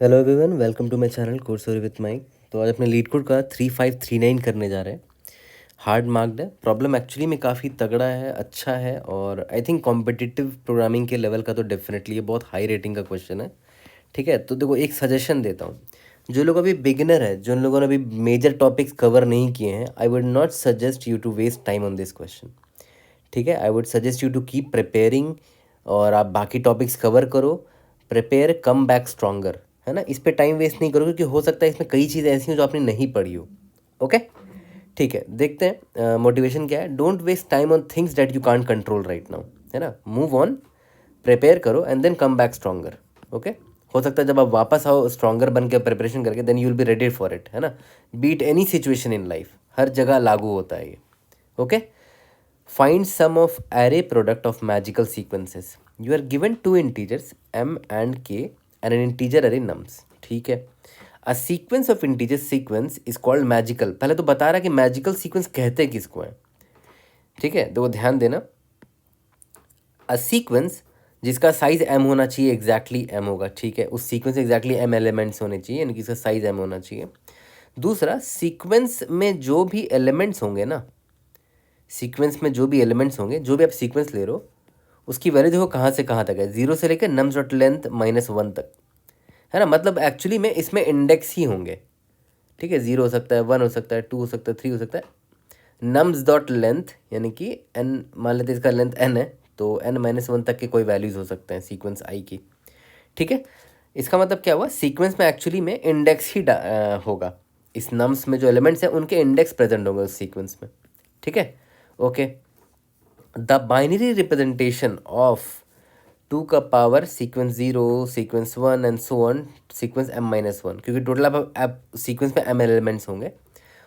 Hello everyone, welcome to my channel course with Mike. तो आज अपने लीड कोड का 3539 करने जा रहे हैं। हार्ड मार्क्ड है। प्रॉब्लम एक्चुअली में काफ़ी तगड़ा है, अच्छा है और आई थिंक कॉम्पिटिटिव प्रोग्रामिंग के लेवल का तो डेफिनेटली ये बहुत हाई रेटिंग का क्वेश्चन है। ठीक है, तो देखो एक सजेशन देता हूँ। जो लोग अभी बिगिनर है, जिन लोगों ने अभी मेजर टॉपिक्स कवर नहीं किए हैं, I would not suggest you to waste time on this question. ठीक है, I would suggest you to keep preparing और आप बाकी टॉपिक्स कवर करो। प्रिपेयर, कम बैक स्ट्रॉन्गर, है ना। इस पे टाइम वेस्ट नहीं करो क्योंकि हो सकता है इसमें कई चीज़ें ऐसी हो जो आपने नहीं पढ़ी हो। ओके, ठीक है, देखते हैं मोटिवेशन क्या है। Don't waste time on things that you can't control right now, है ना। मूव ऑन, प्रिपेयर करो and then come back stronger. Okay, हो सकता है जब आप वापस आओ स्ट्रॉन्गर बन के प्रिपरेशन करके, then you will be ready for it, है ना। Beat any situation in life, हर जगह लागू होता है ये। Okay, find sum of array product of magical sequences. You are given two integers m and k and an integer array nums. ठीक है, a sequence of integers sequence is called magical. पहले तो बता रहा कि magical sequence कहते किसको है। ठीक है, तो ध्यान देना। a sequence जिसका साइज m होना चाहिए, एग्जैक्टली m होगा। ठीक है, उस सीक्वेंस एग्जैक्टली m एलिमेंट्स होने चाहिए, यानी कि इसका साइज m होना चाहिए। दूसरा, सीक्वेंस में जो भी एलिमेंट्स होंगे ना, सीक्वेंस में जो भी एलिमेंट्स होंगे, जो भी आप सीक्वेंस ले रहे हो, उसकी वैल्यू देखो कहाँ से कहाँ तक है, 0 से लेकर नम्स डॉट लेंथ -1 तक, है ना। मतलब एक्चुअली में इसमें इंडेक्स ही होंगे। ठीक है, 0 हो सकता है, 1 हो सकता है, 2 हो सकता है, 3 हो सकता है। नम्स डॉट लेंथ यानी कि n, मान लेते हैं इसका लेंथ n है, तो n-1 तक के कोई वैल्यूज़ हो सकते हैं सीक्वेंस i की। ठीक है, इसका मतलब क्या हुआ, सीक्वेंस में एक्चुअली में इंडेक्स ही होगा। इस नम्स में जो एलिमेंट्स हैं उनके इंडेक्स प्रेजेंट होंगे उस सीक्वेंस में। ठीक है, okay. The binary representation of 2 का power sequence 0, sequence 1 and so on, sequence m-1, क्योंकि टोटल आप सीक्वेंस में m एलिमेंट्स होंगे।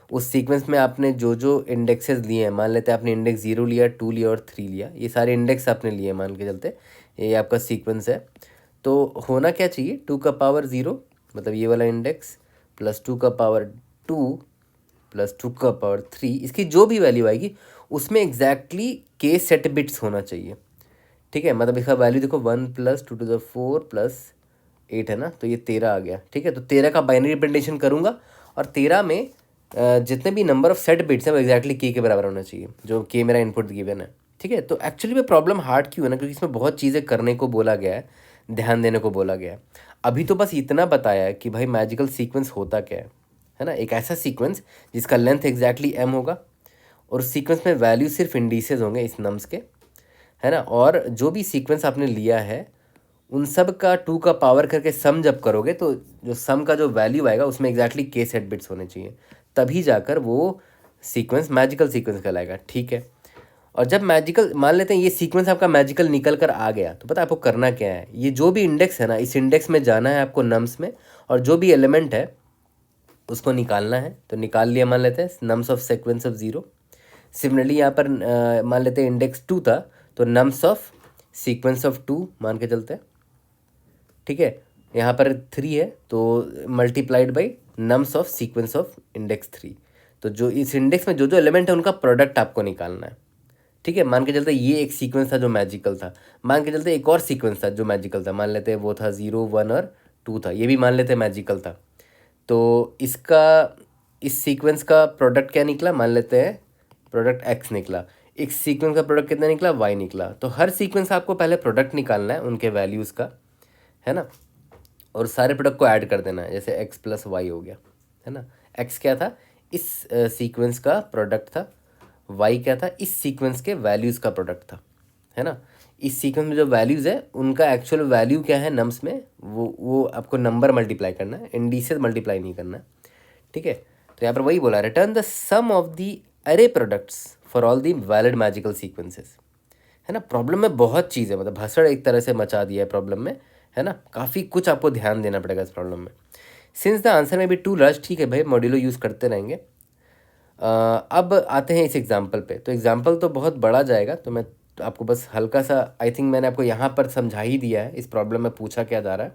उस सीक्वेंस में आपने जो जो इंडेक्सेस लिए हैं, मान लेते हैं आपने इंडेक्स 0 लिया, 2 लिया और 3 लिया, ये सारे इंडेक्स आपने लिए मान के चलते, ये आपका सीक्वेंस है। तो होना क्या चाहिए, 2 का पावर 0 मतलब ये वाला इंडेक्स, प्लस 2 का पावर 2 प्लस 2 का पावर 3, इसकी जो भी वैल्यू आएगी उसमें एग्जैक्टली के सेट बिट्स होना चाहिए। ठीक है, मतलब इसका वैल्यू देखो 1 + 2 ⁴ + 8 है ना, तो ये 13 आ गया। ठीक है, तो 13 का बाइनरी रिप्रेजेंटेशन करूँगा और 13 में जितने भी नंबर ऑफ सेट बिट्स हैं वो एग्जैक्टली के बराबर होना चाहिए, जो के मेरा इनपुट गिवन है। ठीक है, तो एक्चुअली में प्रॉब्लम हार्ड क्यों है ना, क्योंकि इसमें बहुत चीज़ें करने को बोला गया है, ध्यान देने को बोला गया है। अभी तो बस इतना बताया है कि भाई मैजिकल सीक्वेंस होता क्या है ना। एक ऐसा सीक्वेंस जिसका लेंथ एग्जैक्टली m होगा और उस सीक्वेंस में वैल्यू सिर्फ इंडिसेस होंगे इस नम्स के, है ना। और जो भी सीक्वेंस आपने लिया है उन सब का 2 का पावर करके सम जब करोगे तो जो सम का जो वैल्यू आएगा उसमें एग्जैक्टली के सेट बिट्स होने चाहिए, तभी जाकर वो सीक्वेंस मैजिकल सीक्वेंस कहलाएगा। ठीक है, और जब मैजिकल, मान लेते हैं ये सीक्वेंस आपका मैजिकल निकल कर आ गया, तो पता है आपको करना क्या है, ये जो भी इंडेक्स है ना, इस इंडेक्स में जाना है आपको नम्स में, और जो भी एलिमेंट है उसको निकालना है। तो निकाल लिया, मान लेते हैं nums of sequence of 0। Similarly यहाँ पर मान लेते हैं इंडेक्स 2 था, तो नम्स ऑफ सीक्वेंस ऑफ 2 मान के चलते हैं। ठीक है, यहाँ पर 3 है तो multiplied by nums of sequence of index 3। तो जो इस इंडेक्स में जो जो एलिमेंट है उनका प्रोडक्ट आपको निकालना है। ठीक है, मान के चलते ये एक सीक्वेंस था जो मैजिकल था, मान के चलते एक और सीक्वेंस था जो मैजिकल था, मान लेते हैं वो था 0, 1 और 2 था, ये भी मान लेते हैं मैजिकल था। तो इसका, इस सीक्वेंस का प्रोडक्ट क्या निकला, मान लेते हैं प्रोडक्ट x निकला। इस सीक्वेंस का प्रोडक्ट कितना निकला, y निकला। तो हर सीक्वेंस का आपको पहले प्रोडक्ट निकालना है उनके वैल्यूज़ का, है ना, और सारे प्रोडक्ट को ऐड कर देना है, जैसे x + y हो गया, है ना। x क्या था, इस सीक्वेंस का प्रोडक्ट था, y क्या था, इस सीक्वेंस के वैल्यूज़ का प्रोडक्ट था, है ना। इस सीक्वेंस में जो वैल्यूज़ है उनका एक्चुअल वैल्यू क्या है नम्स में, वो आपको नंबर मल्टीप्लाई करना है, इंडिसेस मल्टीप्लाई नहीं करना है। ठीक है, तो यहाँ पर वही बोला, return the sum of the array products for all the valid magical sequences, है ना। प्रॉब्लम में बहुत चीज़ है, मतलब भसड़ एक तरह से मचा दिया है प्रॉब्लम में, है ना। काफ़ी कुछ आपको ध्यान देना पड़ेगा इस प्रॉब्लम में। सिंस द आंसर में भी टू रश, ठीक है भाई, मॉड्यूलो यूज़ करते रहेंगे। अब आते हैं इस एग्जाम्पल पे। तो एग्जाम्पल तो बहुत बड़ा जाएगा, तो मैं आपको बस हल्का सा, आई थिंक मैंने आपको यहाँ पर समझा ही दिया है इस प्रॉब्लम में पूछा क्या जा रहा है।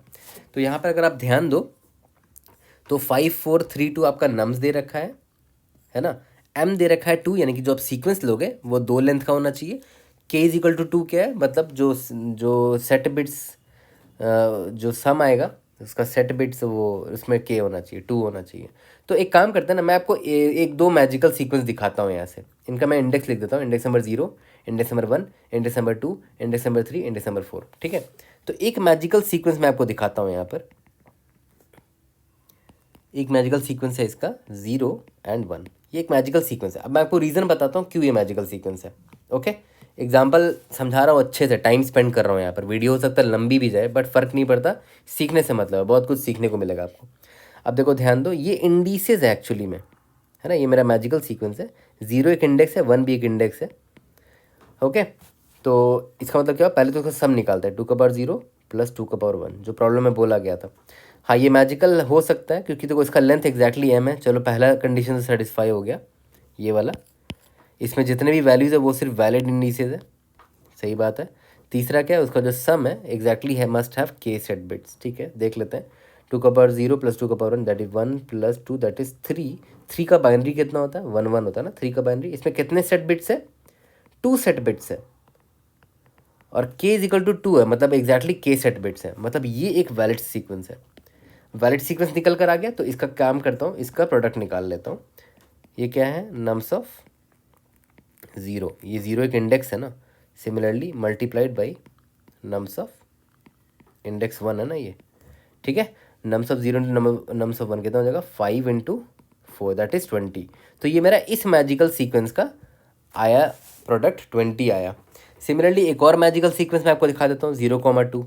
तो यहाँ पर अगर आप ध्यान दो तो 5, 4, 3, 2 आपका नम्स दे रखा है ना। m दे रखा है 2, यानी कि जो आप सीक्वेंस लोगे वो 2 लेंथ का होना चाहिए। k = 2 क्या है, मतलब जो जो सेट बिट्स जो सम आएगा, उसका सेट बिट्स वो उसमें के होना चाहिए, 2 होना चाहिए। तो एक काम करते हैं ना, मैं आपको एक दो मैजिकल सीक्वेंस दिखाता हूँ यहाँ से। इनका मैं इंडेक्स लिख देता हूँ, index number 0, index number 1, index number 2, index number 3, index number 4। ठीक है, तो एक मैजिकल सीक्वेंस मैं आपको दिखाता हूँ यहाँ पर। एक मैजिकल सीक्वेंस है इसका 0 एंड 1, ये एक मैजिकल सीक्वेंस है। अब मैं आपको रीज़न बताता हूँ क्यों ये मैजिकल सीक्वेंस है। ओके, एग्जाम्पल समझा रहा हूँ, अच्छे से टाइम स्पेंड कर रहा हूँ यहाँ पर। वीडियो हो सकता है लंबी भी जाए, बट फ़र्क नहीं पड़ता, सीखने से मतलब है, बहुत कुछ सीखने को मिलेगा आपको। अब देखो ध्यान दो, ये इंडिसेस है एक्चुअली में, है ना, ये मेरा मैजिकल सीक्वेंस है। 0 एक इंडेक्स है, 1 भी एक इंडेक्स है। ओके, तो इसका मतलब क्या हुआ, पहले तो इसका सम निकालता है, 2 का पावर 0 प्लस 2 का पावर 1, जो प्रॉब्लम में बोला गया था। हाँ, ये मैजिकल हो सकता है क्योंकि देखो इसका लेंथ एग्जैक्टली m है। चलो पहला कंडीशन से सेटिस्फाई हो गया, ये वाला। इसमें जितने भी वैल्यूज़ है वो सिर्फ वैलिड इंडिसेस है, सही बात है। तीसरा क्या है, उसका जो सम है एग्जैक्टली है must have k set bits. ठीक है, देख लेते हैं। 2 का पावर 0 प्लस 2 का power 1 that is 1 plus 2 that is 3। 3 का बाइनरी कितना होता है, 1 1 होता है ना 3 का बाइनरी। इसमें कितने सेट बिट्स है, 2 सेट बिट्स है, और k इज इक्वल टू 2 है, मतलब एग्जैक्टली k सेट बिट्स है, मतलब ये एक वैलिड सीक्वेंस है। वैलिड सीक्वेंस निकल कर आ गया, तो इसका काम करता हूँ, इसका प्रोडक्ट निकाल लेता हूँ। ये क्या है, नम्स ऑफ 0, ये 0 एक इंडेक्स है ना, similarly multiplied by nums of index 1 है ना ये। ठीक है, nums of 0 into nums of 1 कितना हो जाएगा, 5 इंटू 4 दैट इज़ 20। तो ये मेरा इस मैजिकल सीक्वेंस का आया प्रोडक्ट 20 आया। सिमिलरली एक और मैजिकल सीक्वेंस मैं आपको दिखा देता हूँ, 0,2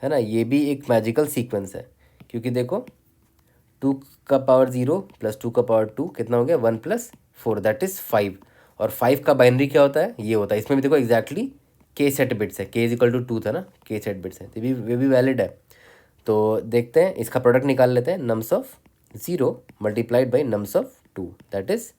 है ना, ये भी एक मैजिकल सीक्वेंस है क्योंकि देखो 2 का पावर 0 प्लस 2 का पावर 2 कितना हो गया, 1 प्लस 4 दैट इज़ 5। और 5 का बाइनरी क्या होता है, ये होता है। इसमें भी देखो एग्जैक्टली के सेट बिट्स है, के इज इक्वल टू 2 था ना, के सेट बिट्स है, तो ये भी वैलिड है। तो देखते हैं, इसका प्रोडक्ट निकाल लेते हैं, nums of 0 multiplied by nums of 2 that is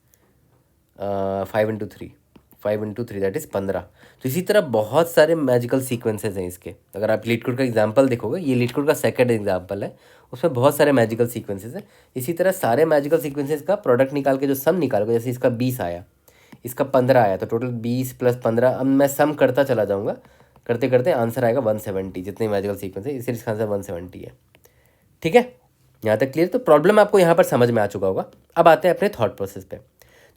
5 into 3 that is 15। तो इसी तरह बहुत सारे मैजिकल सीक्वेंसेस हैं इसके। अगर आप लीड कोड का एग्जांपल देखोगे, ये लीड कोड का सेकंड एग्जांपल है, उसमें बहुत सारे मैजिकल सीक्वेंसेस हैं। इसी तरह सारे मैजिकल सीक्वेंसेस का प्रोडक्ट निकाल के जो सम निकालोगे, जैसे इसका 20 आया, इसका 15 आया, तो टोटल 20 प्लस 15, अब मैं सम करता चला जाऊँगा, करते करते आंसर आएगा 170। जितने मैजिकल सीक्वेंस है, इसलिए इसका आंसर 170 है। ठीक है, यहाँ तक क्लियर। तो प्रॉब्लम आपको यहाँ पर समझ में आ चुका होगा। अब आते हैं अपने थॉट प्रोसेस पे।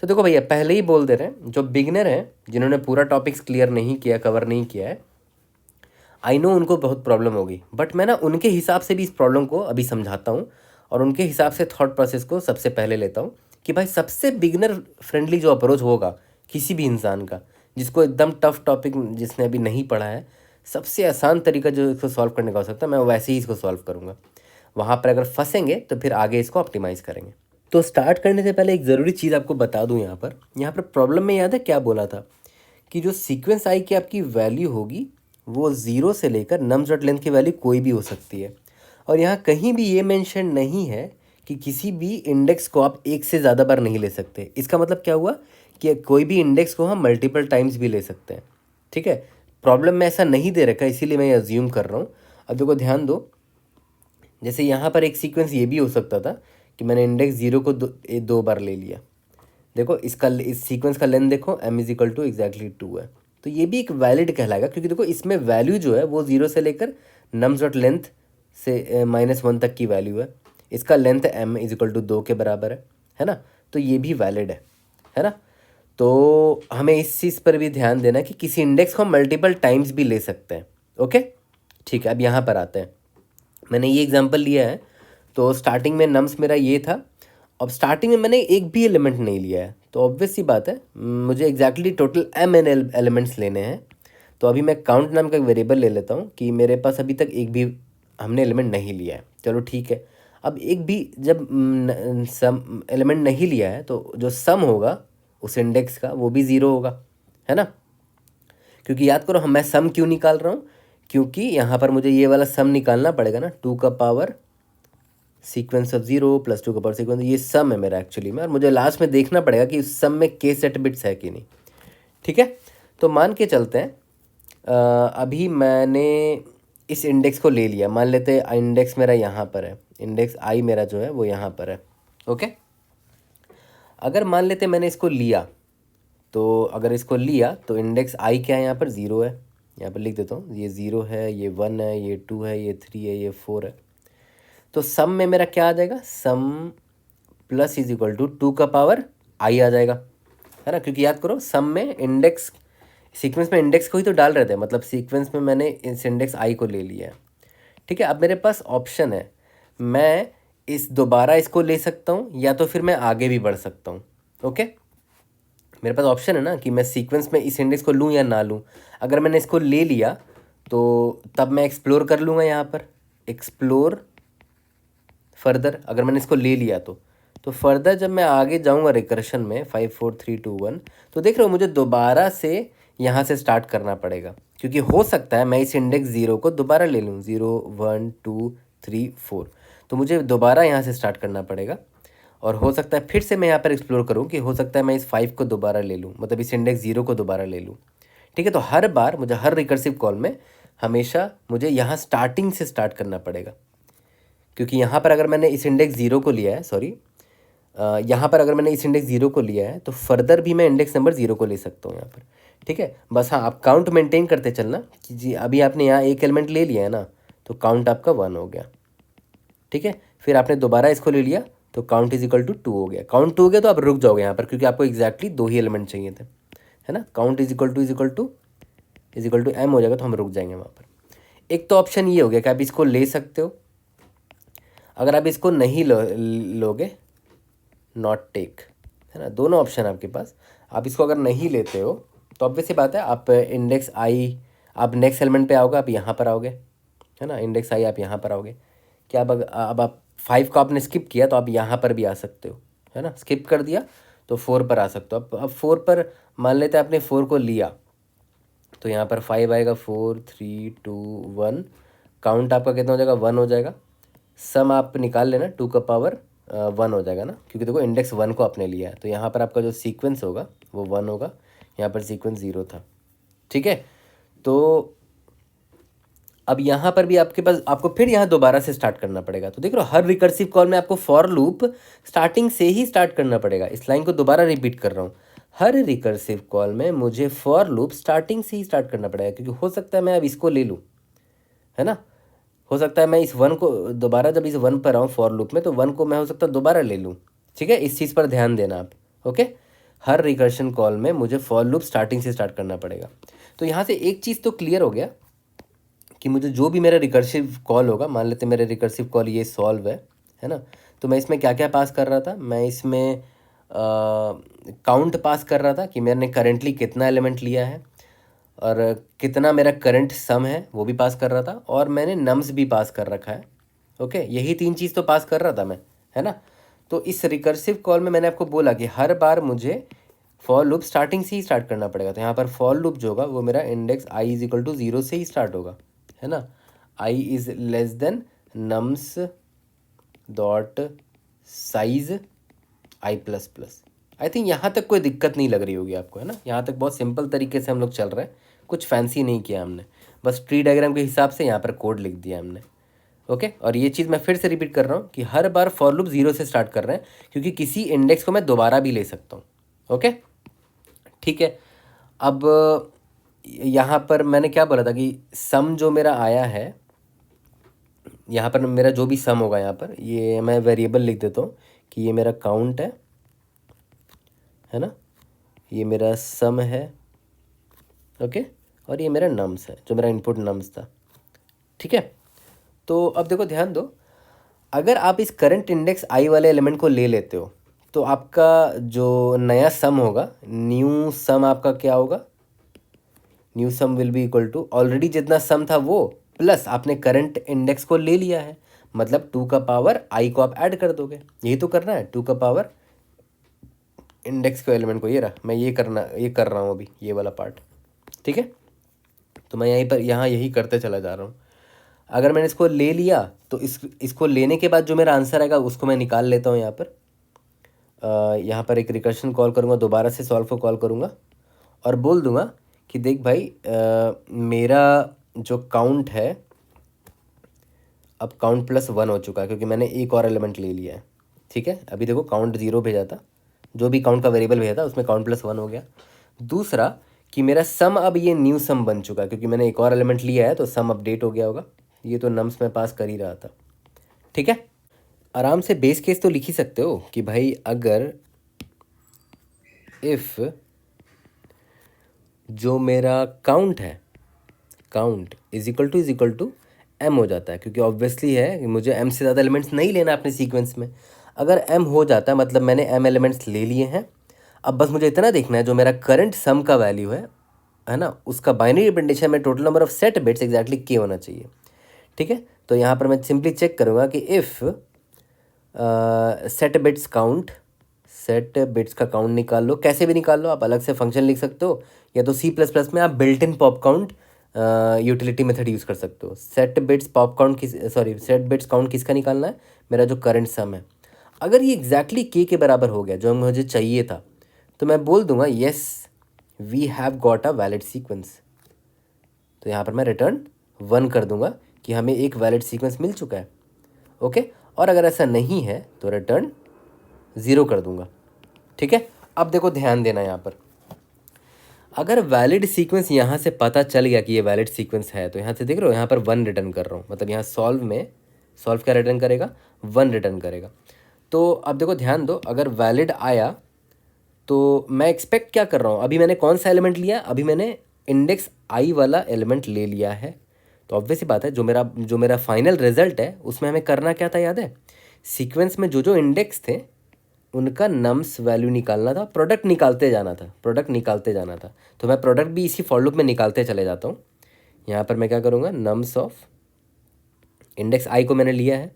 तो देखो भैया, पहले ही बोल दे रहे हैं, जो बिगिनर हैं, जिन्होंने पूरा टॉपिक्स क्लियर नहीं किया, कवर नहीं किया है, आई नो उनको बहुत प्रॉब्लम होगी, बट मैं ना उनके हिसाब से भी इस प्रॉब्लम को अभी समझाता हूँ, और उनके हिसाब से थॉट प्रोसेस को सबसे पहले लेता हूँ कि भाई सबसे बिगिनर फ्रेंडली जो अप्रोच होगा किसी भी इंसान का, जिसको एकदम टफ टॉपिक जिसने अभी नहीं पढ़ा है, सबसे आसान तरीका जो इसको सॉल्व करने का हो सकता है, मैं वैसे ही इसको सॉल्व करूँगा। वहाँ पर अगर फंसेंगे तो फिर आगे इसको ऑप्टिमाइज़ करेंगे। तो स्टार्ट करने से पहले एक ज़रूरी चीज़ आपको बता दूँ, यहाँ पर प्रॉब्लम में याद है क्या बोला था, कि जो सीक्वेंस आई की आपकी वैल्यू होगी वो 0 से लेकर नम्स डॉट लेंथ की वैल्यू कोई भी हो सकती है। और यहाँ कहीं भी ये मेंशन नहीं है कि किसी भी इंडेक्स को आप एक से ज़्यादा बार नहीं ले सकते। इसका मतलब क्या हुआ कि कोई भी इंडेक्स को हम मल्टीपल टाइम्स भी ले सकते हैं। ठीक है, प्रॉब्लम में ऐसा नहीं दे रखा, इसीलिए मैं अज्यूम कर रहा हूँ। अब देखो ध्यान दो, जैसे यहाँ पर एक सीक्वेंस ये भी हो सकता था कि मैंने इंडेक्स 0 को दो बार ले लिया। देखो इसका, इस सीक्वेंस का लेंथ देखो, m is equal to exactly 2 है, तो ये भी एक वैलिड कहलाएगा, क्योंकि देखो इसमें वैल्यू जो है वो 0 से लेकर नम्स डॉट लेंथ से -1 तक की वैल्यू है। इसका length m is equal to 2 के बराबर है ना, तो ये भी वैलिड है ना। तो हमें इस चीज़ पर भी ध्यान देना है कि किसी इंडेक्स को हम मल्टीपल टाइम्स भी ले सकते हैं। ओके, ठीक है, अब यहाँ पर आते हैं। मैंने ये एग्जांपल लिया है, तो स्टार्टिंग में नम्स मेरा ये था। अब स्टार्टिंग में मैंने एक भी एलिमेंट नहीं लिया है, तो ऑब्वियस सी बात है मुझे exactly total m n elements लेने हैं। तो अभी मैं काउंट नाम का एक वेरिएबल ले लेता हूँ कि मेरे पास अभी तक एक भी हमने एलिमेंट नहीं लिया है। चलो ठीक है, अब एक भी जब सम एलिमेंट नहीं लिया है, तो जो सम होगा उस इंडेक्स का वो भी 0 होगा, है ना। क्योंकि याद करो, मैं सम क्यों निकाल रहा हूँ, क्योंकि यहाँ पर मुझे ये वाला सम निकालना पड़ेगा ना, 2 का पावर सीक्वेंस ऑफ 0 प्लस 2 का पावर सीक्वेंस, ये सम है मेरा एक्चुअली में, और मुझे लास्ट में देखना पड़ेगा कि उस सम में के सेट बिट्स है कि नहीं। ठीक है, तो मान के चलते हैं अभी मैंने इस इंडेक्स को ले लिया, मान लेते हैं इंडेक्स मेरा यहाँ पर है, इंडेक्स आई मेरा जो है वो यहाँ पर है। ओके, अगर मान लेते हैं मैंने इसको लिया, तो अगर इसको लिया तो इंडेक्स आई क्या है, यहाँ पर 0 है, यहाँ पर लिख देता हूँ, ये 0 है, ये 1 है, ये 2 है, ये 3 है, ये 4 है। तो सम में मेरा क्या आ जाएगा, सम प्लस इज इक्वल टू 2 का पावर आई आ जाएगा, है ना, क्योंकि याद करो सम में इंडेक्स, सीक्वेंस में इंडेक्स को ही तो डाल रहे थे, मतलब सीक्वेंस में मैंने इस इंडेक्स आई को ले लिया है। ठीक है, अब मेरे पास ऑप्शन है, मैं इस दोबारा इसको ले सकता हूँ या तो फिर मैं आगे भी बढ़ सकता हूँ। ओके, मेरे पास ऑप्शन है ना कि मैं सीक्वेंस में इस इंडेक्स को लूँ या ना लूँ। अगर मैंने इसको ले लिया तो तब मैं एक्सप्लोर कर लूँगा यहाँ पर, एक्सप्लोर फर्दर। अगर मैंने इसको ले लिया तो फर्दर जब मैं आगे जाऊँगा रिकर्शन में 5 4 3 2 1, तो देख रहे हो मुझे दोबारा से यहाँ से स्टार्ट करना पड़ेगा, क्योंकि हो सकता है मैं इस इंडेक्स 0 को दोबारा ले लूँ, 0 1 2 3 4, तो मुझे दोबारा यहाँ से स्टार्ट करना पड़ेगा। और हो सकता है फिर से मैं यहाँ पर एक्सप्लोर करूँ कि हो सकता है मैं इस 5 को दोबारा ले लूँ, मतलब इस इंडेक्स 0 को दोबारा ले लूँ। ठीक है, तो हर बार मुझे हर रिकर्सिव कॉल में हमेशा मुझे यहाँ स्टार्टिंग से स्टार्ट करना पड़ेगा, क्योंकि यहाँ पर अगर मैंने इस इंडेक्स 0 को लिया है, सॉरी, यहाँ पर अगर मैंने इस इंडेक्स 0 को लिया है तो फर्दर भी मैं इंडेक्स नंबर 0 को ले सकता हूँ यहाँ पर। ठीक है, बस हाँ आप काउंट मेंटेन करते चलना कि जी अभी आपने यहाँ एक एलिमेंट ले लिया है ना, तो काउंट आपका 1 हो गया। ठीक है, फिर आपने दोबारा इसको ले लिया तो काउंट इज इक्वल टू 2 हो गया। काउंट 2 हो गया तो आप रुक जाओगे यहाँ पर, क्योंकि आपको एग्जैक्टली 2 ही एलिमेंट चाहिए थे, है ना। Count is equal to m हो जाएगा तो हम रुक जाएंगे वहाँ पर। एक तो ऑप्शन ये हो गया कि आप इसको ले सकते हो, अगर आप इसको नहीं लोगे, नॉट टेक, है ना, दोनों ऑप्शन आपके पास। आप इसको अगर नहीं लेते हो तो ऑब्वियस सी बात है, आप इंडेक्स आई, आप नेक्स्ट एलिमेंट पे आओगे, आप यहाँ पर आओगे, है ना, इंडेक्स आई आप यहाँ पर आओगे। क्या अब आप 5 को आपने स्किप किया तो आप यहाँ पर भी आ सकते हो, है ना, स्किप कर दिया तो 4 पर आ सकते हो। अब 4 पर मान लेते हैं आपने 4 को लिया तो यहाँ पर 5 आएगा, 4 3 2 1, काउंट आपका कितना हो जाएगा, 1 हो जाएगा। सम आप निकाल लेना, 2 का पावर 1 हो जाएगा ना, क्योंकि देखो इंडेक्स 1 को आपने लिया है, तो यहाँ पर आपका जो सीक्वेंस होगा वो 1 होगा, यहाँ पर सीक्वेंस 0 था। ठीक है, तो अब यहाँ पर भी आपके पास, आपको फिर यहाँ दोबारा से स्टार्ट करना पड़ेगा। तो देख लो हर रिकर्सिव कॉल में आपको फॉर लूप स्टार्टिंग से ही स्टार्ट करना पड़ेगा। इस लाइन को दोबारा रिपीट कर रहा हूँ, हर रिकर्सिव कॉल में मुझे फॉर लूप स्टार्टिंग से ही स्टार्ट करना पड़ेगा, क्योंकि हो सकता है मैं अब इसको ले लूँ, है ना, हो सकता है मैं इस 1 को दोबारा, जब इस 1 पर आऊँ फॉर लूप में, तो 1 को मैं हो सकता है दोबारा ले लूँ। ठीक है, इस चीज़ पर ध्यान देना आप। ओके, हर रिकर्शन कॉल में मुझे फॉर लूप स्टार्टिंग से स्टार्ट करना पड़ेगा। तो यहाँ से एक चीज़ तो क्लियर हो गया कि मुझे जो भी मेरा रिकर्सिव कॉल होगा, मान लेते मेरे रिकर्सिव कॉल ये सॉल्व है ना, तो मैं इसमें क्या क्या पास कर रहा था, मैं इसमें काउंट पास कर रहा था कि मैंने करेंटली कितना एलिमेंट लिया है और कितना मेरा करंट सम है वो भी पास कर रहा था, और मैंने नम्स भी पास कर रखा है। ओके, यही 3 चीज़ तो पास कर रहा था मैं, है ना। तो इस रिकर्सिव कॉल में मैंने आपको बोला कि हर बार मुझे फॉर लूप स्टार्टिंग से ही स्टार्ट करना पड़ेगा। तो यहाँ पर फॉर लूप जो होगा वो मेरा index i is equal to 0 से ही स्टार्ट होगा, है ना। I is less than nums dot size i plus plus. I think यहाँ तक कोई दिक्कत नहीं लग रही होगी आपको, है ना। यहाँ तक बहुत सिंपल तरीके से हम लोग चल रहे हैं, कुछ फैंसी नहीं किया हमने, बस ट्री डायग्राम के हिसाब से यहाँ पर कोड लिख दिया हमने। ओके, और ये चीज़ मैं फिर से रिपीट कर रहा हूँ कि हर बार फॉर लूप 0 से स्टार्ट कर रहे हैं, क्योंकि किसी इंडेक्स को मैं दोबारा भी ले सकता हूँ। ओके, ठीक है। अब यहाँ पर मैंने क्या बोला था कि सम जो मेरा आया है, यहाँ पर मेरा जो भी सम होगा, यहाँ पर ये मैं वेरिएबल लिख देता हूँ कि ये मेरा काउंट है ना, ये मेरा सम है। ओके, और ये मेरा नम्स है, जो मेरा इनपुट नम्स था। ठीक है, तो अब देखो ध्यान दो, अगर आप इस करंट इंडेक्स आई वाले एलिमेंट को ले लेते हो तो आपका जो नया सम होगा, न्यू सम आपका क्या होगा, new sum will be equal to already जितना सम था वो प्लस आपने करंट इंडेक्स को ले लिया है, मतलब 2 का पावर आई को आप ऐड कर दोगे। यही तो करना है, 2 का पावर इंडेक्स के एलिमेंट को, ये रहा, मैं ये कर रहा हूँ अभी ये वाला पार्ट। ठीक है, तो मैं यहीं पर यहाँ यही करते चला जा रहा हूँ। अगर मैंने इसको ले लिया तो इसको लेने के बाद जो मेरा आंसर आएगा उसको मैं निकाल लेता हूँ। यहाँ पर एक रिकर्शन कॉल करूँगा, दोबारा से सॉल्व को कॉल करूँगा और बोल दूँगा कि देख भाई, मेरा जो काउंट है अब काउंट प्लस 1 हो चुका है, क्योंकि मैंने एक और एलिमेंट ले लिया है। ठीक है, अभी देखो काउंट 0 भेजा था, जो भी काउंट का वेरिएबल भेजा था उसमें काउंट प्लस 1 हो गया। दूसरा कि मेरा सम अब ये न्यू सम बन चुका है, क्योंकि मैंने एक और एलिमेंट लिया है तो सम अपडेट हो गया होगा। ये तो नम्स में पास कर ही रहा था। ठीक है, आराम से बेस केस तो लिख ही सकते हो कि भाई अगर इफ़ जो मेरा काउंट है, count is equal to m हो जाता है, क्योंकि ऑब्वियसली है कि मुझे एम से ज़्यादा एलिमेंट्स नहीं लेना अपने सीक्वेंस में। अगर एम हो जाता है मतलब मैंने एम एलिमेंट्स ले लिए हैं। अब बस मुझे इतना देखना है जो मेरा करंट सम का वैल्यू है ना, उसका बाइनरी रिप्रेजेंटेशन में total number of set bits exactly के होना चाहिए। ठीक है, तो यहाँ पर मैं सिंपली चेक करूँगा कि if set bits count, set bits का काउंट निकाल लो, कैसे भी निकाल लो, आप अलग से फंक्शन लिख सकते हो, या तो C++ में आप built in pop count utility method use कर सकते हो। Set bits pop count set bits count किसका निकालना है, मेरा जो करंट सम है। अगर ये एग्जैक्टली के बराबर हो गया जो मुझे चाहिए था, तो मैं बोल दूंगा yes we have got a valid sequence. तो यहाँ पर मैं रिटर्न 1 कर दूंगा कि हमें एक वैलिड सीक्वेंस मिल चुका है। ओके, और अगर ऐसा नहीं है तो रिटर्न 0 कर दूंगा। ठीक है, अब देखो ध्यान देना यहाँ पर, अगर वैलिड सीक्वेंस यहाँ से पता चल गया कि ये वैलिड सीक्वेंस है, तो यहाँ से देख रहे हो यहाँ पर 1 रिटर्न कर रहा हूँ, मतलब यहाँ सॉल्व क्या रिटर्न करेगा, 1 रिटर्न करेगा। तो अब देखो ध्यान दो, अगर वैलिड आया तो मैं एक्सपेक्ट क्या कर रहा हूँ, अभी मैंने कौन सा एलिमेंट लिया, अभी मैंने इंडेक्स आई वाला एलिमेंट ले लिया है। तो ऑब्वियस सी बात है जो मेरा फाइनल रिजल्ट है उसमें हमें करना क्या था, याद है, सीक्वेंस में जो इंडेक्स थे उनका नम्स वैल्यू निकालना था, प्रोडक्ट निकालते जाना था। तो मैं प्रोडक्ट भी इसी फॉर लूप में निकालते चले जाता हूँ। यहाँ पर मैं क्या करूँगा, नम्स ऑफ इंडेक्स आई को मैंने लिया है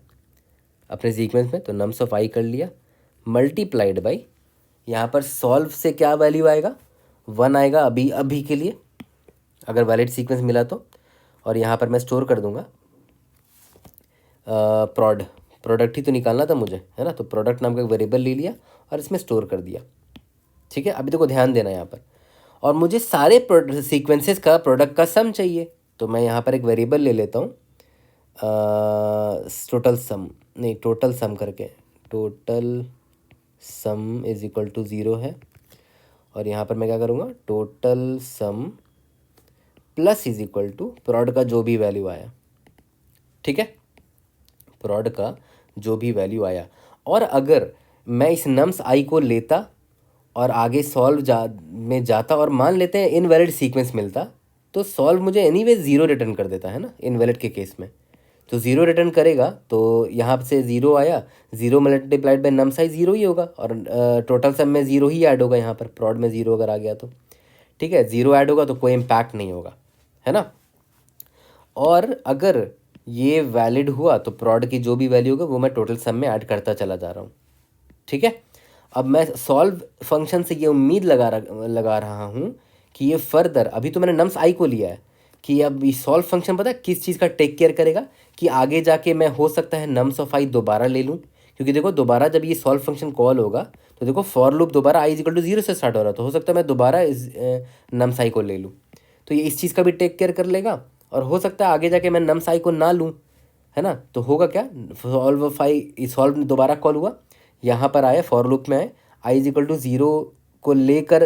अपने सीक्वेंस में, तो नम्स ऑफ आई कर लिया, मल्टीप्लाइड बाई यहाँ पर सॉल्व से क्या वैल्यू आएगा, 1 आएगा अभी के लिए, अगर वैलिड सीक्वेंस मिला तो। और यहाँ पर मैं स्टोर कर दूँगा प्रोडक्ट ही तो निकालना था मुझे, है ना, तो प्रोडक्ट नाम का वेरिएबल ले लिया और इसमें स्टोर कर दिया। ठीक है, अभी देखो ध्यान देना यहाँ पर, और मुझे सारे सीक्वेंसेस का प्रोडक्ट का सम चाहिए, तो मैं यहाँ पर एक वेरिएबल ले लेता हूँ टोटल सम करके, total sum is equal to 0 है। और यहाँ पर मैं क्या करूँगा, total sum plus is equal to prod का जो भी वैल्यू आया। ठीक है, प्रोड का जो भी वैल्यू आया। और अगर मैं इस नम्स आई को लेता और आगे में जाता और मान लेते हैं इनवैलिड सीक्वेंस मिलता, तो सॉल्व मुझे एनीवे 0 रिटर्न कर देता है ना, इनवैलिड के केस में। तो 0 रिटर्न करेगा, तो यहाँ से 0 आया, 0 मल्टीप्लाइड बाई नम साइज 0 ही होगा, और टोटल सम में 0 ही ऐड होगा यहाँ पर, प्रॉड में 0 अगर आ गया तो। ठीक है, 0 ऐड होगा तो कोई इम्पैक्ट नहीं होगा, है ना। और अगर ये वैलिड हुआ तो प्रॉड की जो भी वैल्यू होगा वो मैं टोटल सम में ऐड करता चला जा रहा हूँ। ठीक है, अब मैं सॉल्व फंक्शन से ये उम्मीद लगा रहा हूँ कि ये फर्दर, अभी तो मैंने नम्स आई को लिया है, कि अब ये सॉल्व फंक्शन पता है किस चीज़ का टेक केयर करेगा, कि आगे जाके मैं हो सकता है नम्स ऑफ आई दोबारा ले लूँ, क्योंकि देखो दोबारा जब ये सॉल्व फंक्शन कॉल होगा तो देखो फॉर लूप दोबारा आई इक्वल टू 0 से स्टार्ट हो रहा है, तो हो सकता है मैं दोबारा इस नम्स आई को ले लूँ, तो ये इस चीज़ का भी टेक केयर कर लेगा। और हो सकता है आगे जाके मैं नम्स आई को ना लूँ, है ना, तो होगा क्या, सॉल्व दोबारा कॉल हुआ, यहाँ पर आए फॉर लूप में आए, आई इज इक्वल टू 0 को लेकर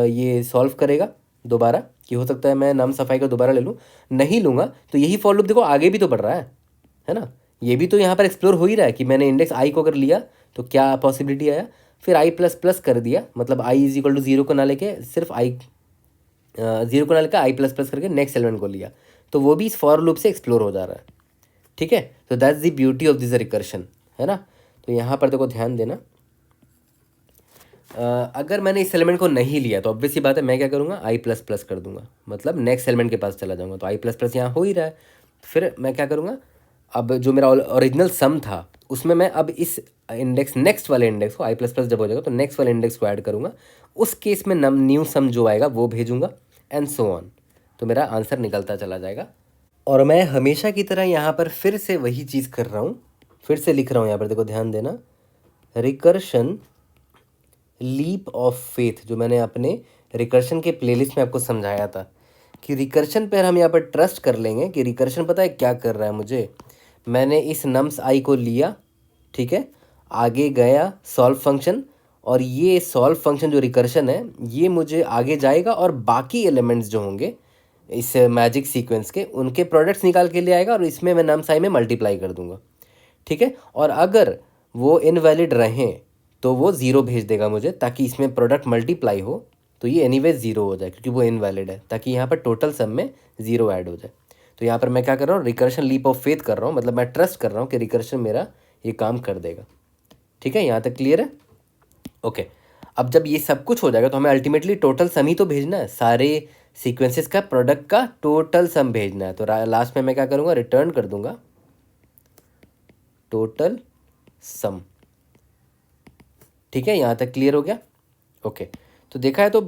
ये सॉल्व करेगा दोबारा, कि हो सकता है मैं नाम सफाई का दोबारा ले लूँ, नहीं लूँगा तो यही फॉर लूप देखो आगे भी तो बढ़ रहा है ना, ये भी तो यहाँ पर एक्सप्लोर हो ही रहा है कि मैंने इंडेक्स आई को अगर लिया तो क्या पॉसिबिलिटी आया, फिर आई प्लस प्लस कर दिया, मतलब आई इज इक्वल टू 0 को ना लेके सिर्फ आई 0 को ना लेकर आई प्लस प्लस करके नेक्स्ट एलिमेंट को लिया, तो वो भी इस फॉर लूप से एक्सप्लोर हो जा रहा है। ठीक है, तो that's the beauty of this recursion, है ना। तो यहाँ पर देखो ध्यान देना, अगर मैंने इस एलिमेंट को नहीं लिया तो ऑब्वियस सी बात है मैं क्या करूँगा, आई प्लस प्लस कर दूंगा, मतलब नेक्स्ट एलिमेंट के पास चला जाऊँगा, तो आई प्लस प्लस यहाँ हो ही रहा है। फिर मैं क्या करूँगा, अब जो मेरा ओरिजिनल सम था उसमें मैं अब इस इंडेक्स नेक्स्ट वाले इंडेक्स को, आई प्लस प्लस जब हो जाएगा तो नेक्स्ट वाले इंडेक्स को ऐड करूँगा, उस केस में न्यू सम जो आएगा वो भेजूँगा, एंड सो ऑन, तो मेरा आंसर निकलता चला जाएगा। और मैं हमेशा की तरह यहाँ पर फिर से वही चीज़ कर रहा हूँ, फिर से लिख रहा हूँ यहाँ पर, देखो ध्यान देना, रिकर्शन लीप ऑफ फेथ, जो मैंने अपने रिकर्शन के प्लेलिस्ट में आपको समझाया था कि रिकर्शन पर हम यहाँ पर ट्रस्ट कर लेंगे कि रिकर्शन पता है क्या कर रहा है मुझे, मैंने इस नम्स आई को लिया, ठीक है, आगे गया सॉल्व फंक्शन, और ये सॉल्व फंक्शन जो रिकर्शन है ये मुझे आगे जाएगा और बाकी एलिमेंट्स जो होंगे इस मैजिक सीक्वेंस के उनके प्रोडक्ट्स निकाल के ले आएगा, और इसमें मैं नम्स आई में मल्टीप्लाई कर दूंगा। ठीक है। और अगर वो इनवैलिड रहें तो वो ज़ीरो भेज देगा मुझे, ताकि इसमें प्रोडक्ट मल्टीप्लाई हो तो ये एनीवेज ज़ीरो हो जाए क्योंकि वो इनवैलिड है, ताकि यहाँ पर टोटल सम में ज़ीरो ऐड हो जाए। तो यहाँ पर मैं क्या कर रहा हूँ, रिकर्शन लीप ऑफ फेथ कर रहा हूँ, मतलब मैं ट्रस्ट कर रहा हूँ कि रिकर्शन मेरा ये काम कर देगा। ठीक है, यहाँ तक क्लियर है? ओके। अब जब ये सब कुछ हो जाएगा तो हमें अल्टीमेटली टोटल सम ही तो भेजना है, सारे सीक्वेंसेस का प्रोडक्ट का टोटल सम भेजना है। तो लास्ट में मैं क्या करूँगा, रिटर्न कर दूंगा टोटल सम। ठीक है, यहाँ तक क्लियर हो गया? ओके। तो देखा है तो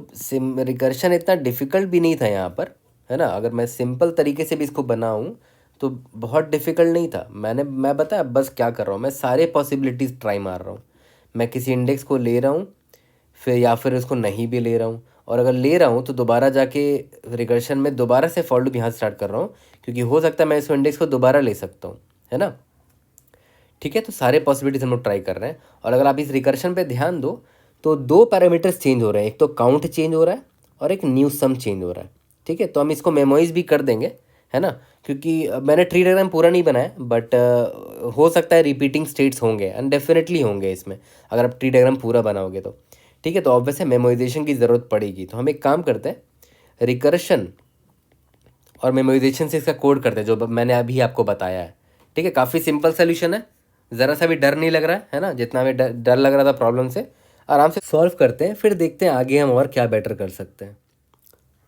रिकर्शन इतना डिफ़िकल्ट भी नहीं था यहाँ पर, है ना। अगर मैं सिंपल तरीके से भी इसको बनाऊँ तो बहुत डिफ़िकल्ट नहीं था। मैं बताया बस क्या कर रहा हूँ, मैं सारे पॉसिबिलिटीज़ ट्राई मार रहा हूँ। मैं किसी इंडेक्स को ले रहा हूँ फिर, या फिर उसको नहीं भी ले रहा हूँ, और अगर ले रहा हूँ तो दोबारा जाके रिकर्शन में दोबारा से फॉर लूप यहाँ स्टार्ट कर रहा हूँ, क्योंकि हो सकता है मैं इस इंडेक्स को दोबारा ले सकता हूँ, है ना। ठीक है, तो सारे पॉसिबिलिटीज हम लोग ट्राई कर रहे हैं। और अगर आप इस रिकर्शन पे ध्यान दो तो दो पैरामीटर्स चेंज हो रहे हैं, एक तो काउंट चेंज हो रहा है और एक न्यू सम चेंज हो रहा है। ठीक है, तो हम इसको मेमोइज भी कर देंगे, है ना, क्योंकि मैंने ट्री डायग्राम पूरा नहीं बनाया, बट हो सकता है रिपीटिंग स्टेट्स होंगे एंड डेफिनेटली होंगे इसमें, अगर आप ट्री डायग्राम पूरा बनाओगे तो। ठीक है, तो ऑब्वियस है मेमोराइजेशन की ज़रूरत पड़ेगी। तो हम एक काम करते हैं, रिकर्शन और मेमोराइजेशन से इसका कोड करते हैं जो मैंने अभी आपको बताया है। ठीक है, काफ़ी सिंपल सोल्यूशन है, ज़रा सा भी डर नहीं लग रहा है ना, जितना भी डर लग रहा था प्रॉब्लम से, आराम से सॉल्व करते हैं, फिर देखते हैं आगे हम और क्या बेटर कर सकते हैं।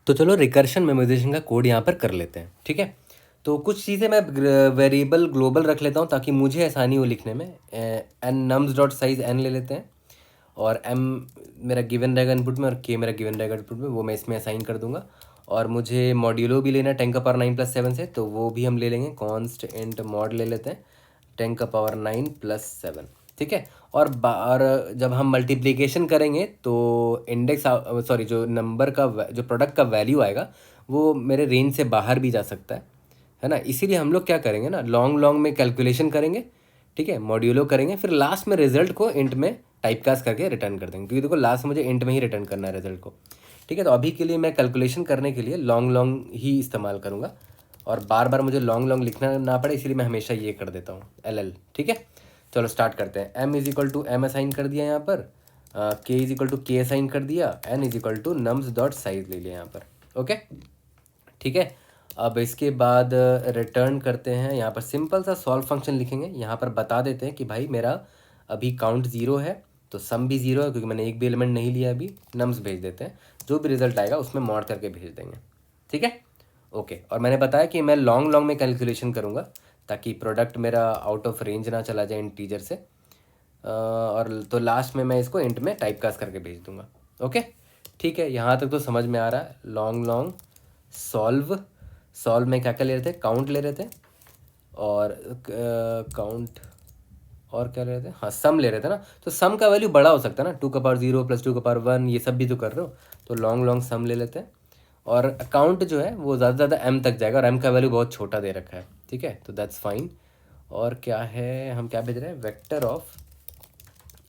तो चलो रिकर्शन मेमोराइजेशन का कोड यहाँ पर कर लेते हैं। ठीक है, तो कुछ चीज़ें मैं वेरिएबल ग्लोबल रख लेता हूँ ताकि मुझे आसानी हो लिखने में। N nums dot size n ले लेते हैं, और एम मेरा गिवन रहेगा इनपुट में और के मेरा गिवन रहेगा इनपुट में, वो मैं इसमें असाइन कर दूंगा। और मुझे मॉड्यूलो भी लेना है 10⁻9+7 से, तो वो भी हम ले लेंगे, कॉन्स्ट इंट मॉड ले लेते हैं 10⁻9+7। ठीक है, और जब हम मल्टीप्लिकेशन करेंगे तो इंडेक्स सॉरी जो नंबर का जो प्रोडक्ट का वैल्यू आएगा वो मेरे रेंज से बाहर भी जा सकता है ना। इसीलिए हम लोग क्या करेंगे ना, लॉन्ग लॉन्ग में कैलकुलेशन करेंगे, ठीक है, मॉड्यूलो करेंगे, फिर लास्ट में रिजल्ट को इंट में टाइपकास्ट करके रिटर्न कर देंगे, क्योंकि देखो लास्ट मुझे इंट में ही रिटर्न करना है रिजल्ट को। ठीक है, तो अभी के लिए मैं कैलकुलेशन करने के लिए लॉन्ग लॉन्ग ही इस्तेमाल करूँगा, और बार बार मुझे लॉन्ग लॉन्ग लिखना ना पड़े, इसीलिए मैं हमेशा ये कर देता हूँ LL। ठीक है, चलो स्टार्ट करते हैं। m is equal to m assign कर दिया यहाँ पर, k is equal to k assign कर दिया, n is equal to nums dot size ले लिया यहाँ पर। ओके, ठीक है, अब इसके बाद रिटर्न करते हैं, यहाँ पर सिंपल सा सॉल्व फंक्शन लिखेंगे, यहाँ पर बता देते हैं कि भाई मेरा अभी काउंट ज़ीरो है तो सम भी ज़ीरो है, क्योंकि मैंने एक भी एलिमेंट नहीं लिया अभी। नम्स भेज देते हैं, जो भी रिजल्ट आएगा उसमें मॉड करके भेज देंगे। ठीक है, ओके। और मैंने बताया कि मैं लॉन्ग लॉन्ग में कैलकुलेशन करूँगा ताकि प्रोडक्ट मेरा आउट ऑफ रेंज ना चला जाए इंटीजर से, और तो लास्ट में मैं इसको इंट में टाइपकास्ट करके भेज दूँगा। ओके, ठीक है, यहाँ तक तो समझ में आ रहा है। लॉन्ग लॉन्ग सॉल्व में क्या क्या ले रहे थे, काउंट ले रहे थे, और काउंट और क्या ले रहे थे, हाँ सम ले रहे थे ना। तो सम का वैल्यू बड़ा हो सकता है ना, 2⁻0 + 2⁻1, ये सब भी तो कर रहे हो, तो लॉन्ग लॉन्ग सम ले लेते हैं। और काउंट जो है वो ज़्यादा से ज़्यादा m तक जाएगा, और m का वैल्यू बहुत छोटा दे रखा है। ठीक है, तो दैट्स फाइन। और क्या है, हम क्या भेज रहे हैं, vector of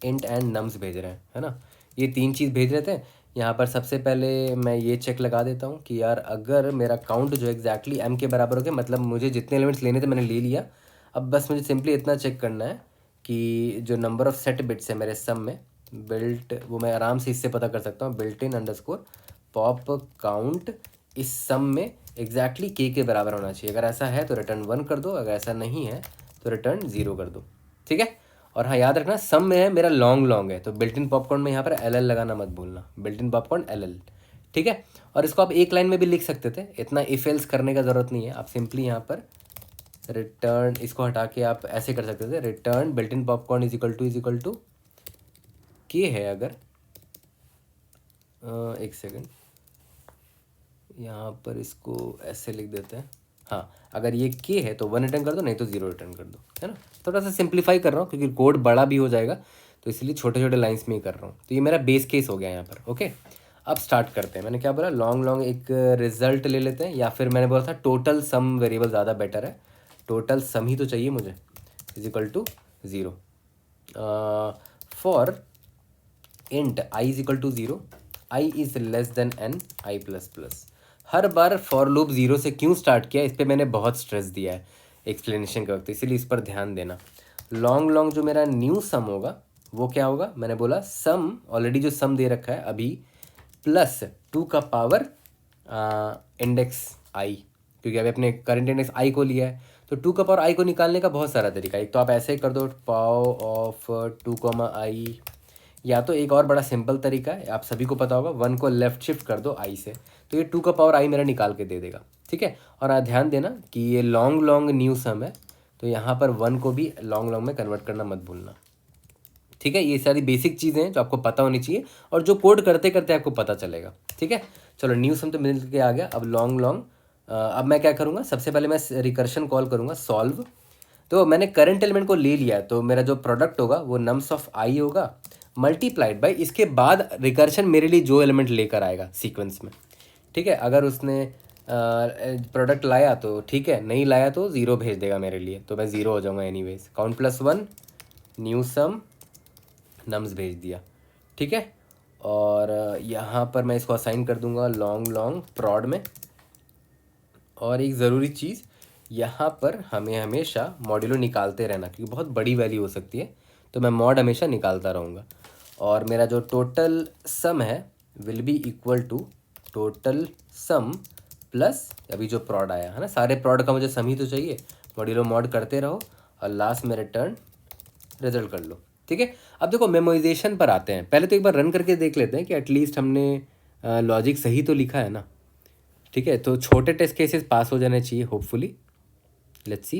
int and nums भेज रहे हैं, है ना। ये तीन चीज़ भेज रहे थे। यहाँ पर सबसे पहले मैं ये चेक लगा देता हूँ कि यार अगर मेरा काउंट जो एग्जैक्टली m के बराबर हो गया, मतलब मुझे जितने एलिमेंट्स लेने थे मैंने ले लिया, अब बस मुझे सिंपली इतना चेक करना है कि जो नंबर ऑफ़ सेट बिट्स है मेरे सम में बिल्ट, वो मैं आराम से इससे पता कर सकता हूँ, built in underscore pop count इस सम में एग्जैक्टली k के बराबर होना चाहिए। अगर ऐसा है तो रिटर्न 1 कर दो, अगर ऐसा नहीं है तो रिटर्न 0 कर दो। ठीक है, और हाँ याद रखना सम में है मेरा लॉन्ग लॉन्ग है, तो बिल्ट इन पॉपकॉर्न में यहाँ पर LL लगाना मत भूलना, बिल्ट इन पॉपकॉर्न LL। ठीक है, और इसको आप एक लाइन में भी लिख सकते थे, इतना इफ एल्स करने का ज़रूरत नहीं है। आप सिंपली यहाँ पर रिटर्न, इसको हटा के आप ऐसे कर सकते थे, return built in popcount is equal to k है। अगर एक सेकेंड, यहाँ पर इसको ऐसे लिख देते हैं, हाँ अगर ये के है तो 1 रिटर्न कर दो, नहीं तो 0 रिटर्न कर दो, है ना। थोड़ा सा सिंप्लीफाई कर रहा हूँ क्योंकि कोड बड़ा भी हो जाएगा, तो इसलिए छोटे छोटे लाइंस में ही कर रहा हूँ। तो ये मेरा बेस केस हो गया यहाँ पर। ओके, अब स्टार्ट करते हैं। मैंने क्या बोला, लॉन्ग लॉन्ग एक रिजल्ट ले लेते हैं, या फिर मैंने बोला था टोटल सम वेरिएबल ज़्यादा बेटर है, टोटल सम ही तो चाहिए मुझे, is equal to 0 for int i is equal to 0, i is less than n i plus plus. हर बार फॉर लूप 0 से क्यों स्टार्ट किया, इस पर मैंने बहुत स्ट्रेस दिया है एक्सप्लेनेशन के वक्त, इसीलिए इस पर ध्यान देना। लॉन्ग लॉन्ग जो मेरा न्यू सम होगा वो क्या होगा, मैंने बोला सम, ऑलरेडी जो सम दे रखा है अभी, प्लस 2 का पावर इंडेक्स आई, क्योंकि अभी अपने करंट इंडेक्स आई को लिया है। तो 2 का पावर आई को निकालने का बहुत सारा तरीका है। एक तो आप ऐसे ही कर दो, पावर ऑफ 2 आई, या तो एक और बड़ा सिंपल तरीका है, आप सभी को पता होगा, 1 को लेफ्ट शिफ्ट कर दो आई से, तो ये 2 का पावर आई मेरा निकाल के दे देगा। ठीक है, और ध्यान देना कि ये लॉन्ग लॉन्ग न्यू सम है, तो यहाँ पर 1 को भी लॉन्ग लॉन्ग में कन्वर्ट करना मत भूलना। ठीक है, ये सारी बेसिक चीज़ें हैं जो आपको पता होनी चाहिए और जो कोड करते करते आपको पता चलेगा। ठीक है, चलो न्यू सम तो मिल के आ गया। अब लॉन्ग लॉन्ग, अब मैं क्या करूँगा, सबसे पहले मैं रिकर्शन कॉल करूँगा सॉल्व। तो मैंने करंट एलिमेंट को ले लिया है, तो मेरा जो प्रोडक्ट होगा वो नम्स ऑफ आई होगा मल्टीप्लाइड बाई, इसके बाद रिकर्शन मेरे लिए जो एलिमेंट लेकर आएगा सीक्वेंस में। ठीक है, अगर उसने प्रोडक्ट लाया तो ठीक है, नहीं लाया तो ज़ीरो भेज देगा मेरे लिए, तो मैं ज़ीरो हो जाऊँगा एनीवेज। काउंट प्लस 1 न्यू सम नम्स भेज दिया। ठीक है, और यहाँ पर मैं इसको असाइन कर दूंगा लॉन्ग लॉन्ग प्रॉड में। और एक ज़रूरी चीज़, यहाँ पर हमें हमेशा मॉड्यूलो निकालते रहना, क्योंकि बहुत बड़ी वैल्यू हो सकती है, तो मैं मॉड हमेशा निकालता रहूँगा। और मेरा जो टोटल सम है will be equal to total sum plus अभी जो प्रॉड आया है ना, सारे प्रॉड का मुझे सम ही तो चाहिए, मॉड्यूलो मॉड करते रहो और लास्ट में रिटर्न रिजल्ट कर लो। ठीक है, अब देखो मेमोराइजेशन पर आते हैं। पहले तो एक बार रन करके देख लेते हैं कि एटलीस्ट हमने लॉजिक सही तो लिखा है ना। ठीक है, तो छोटे टेस्ट केसेस पास हो जाने चाहिए होपफुली। लेट्स सी,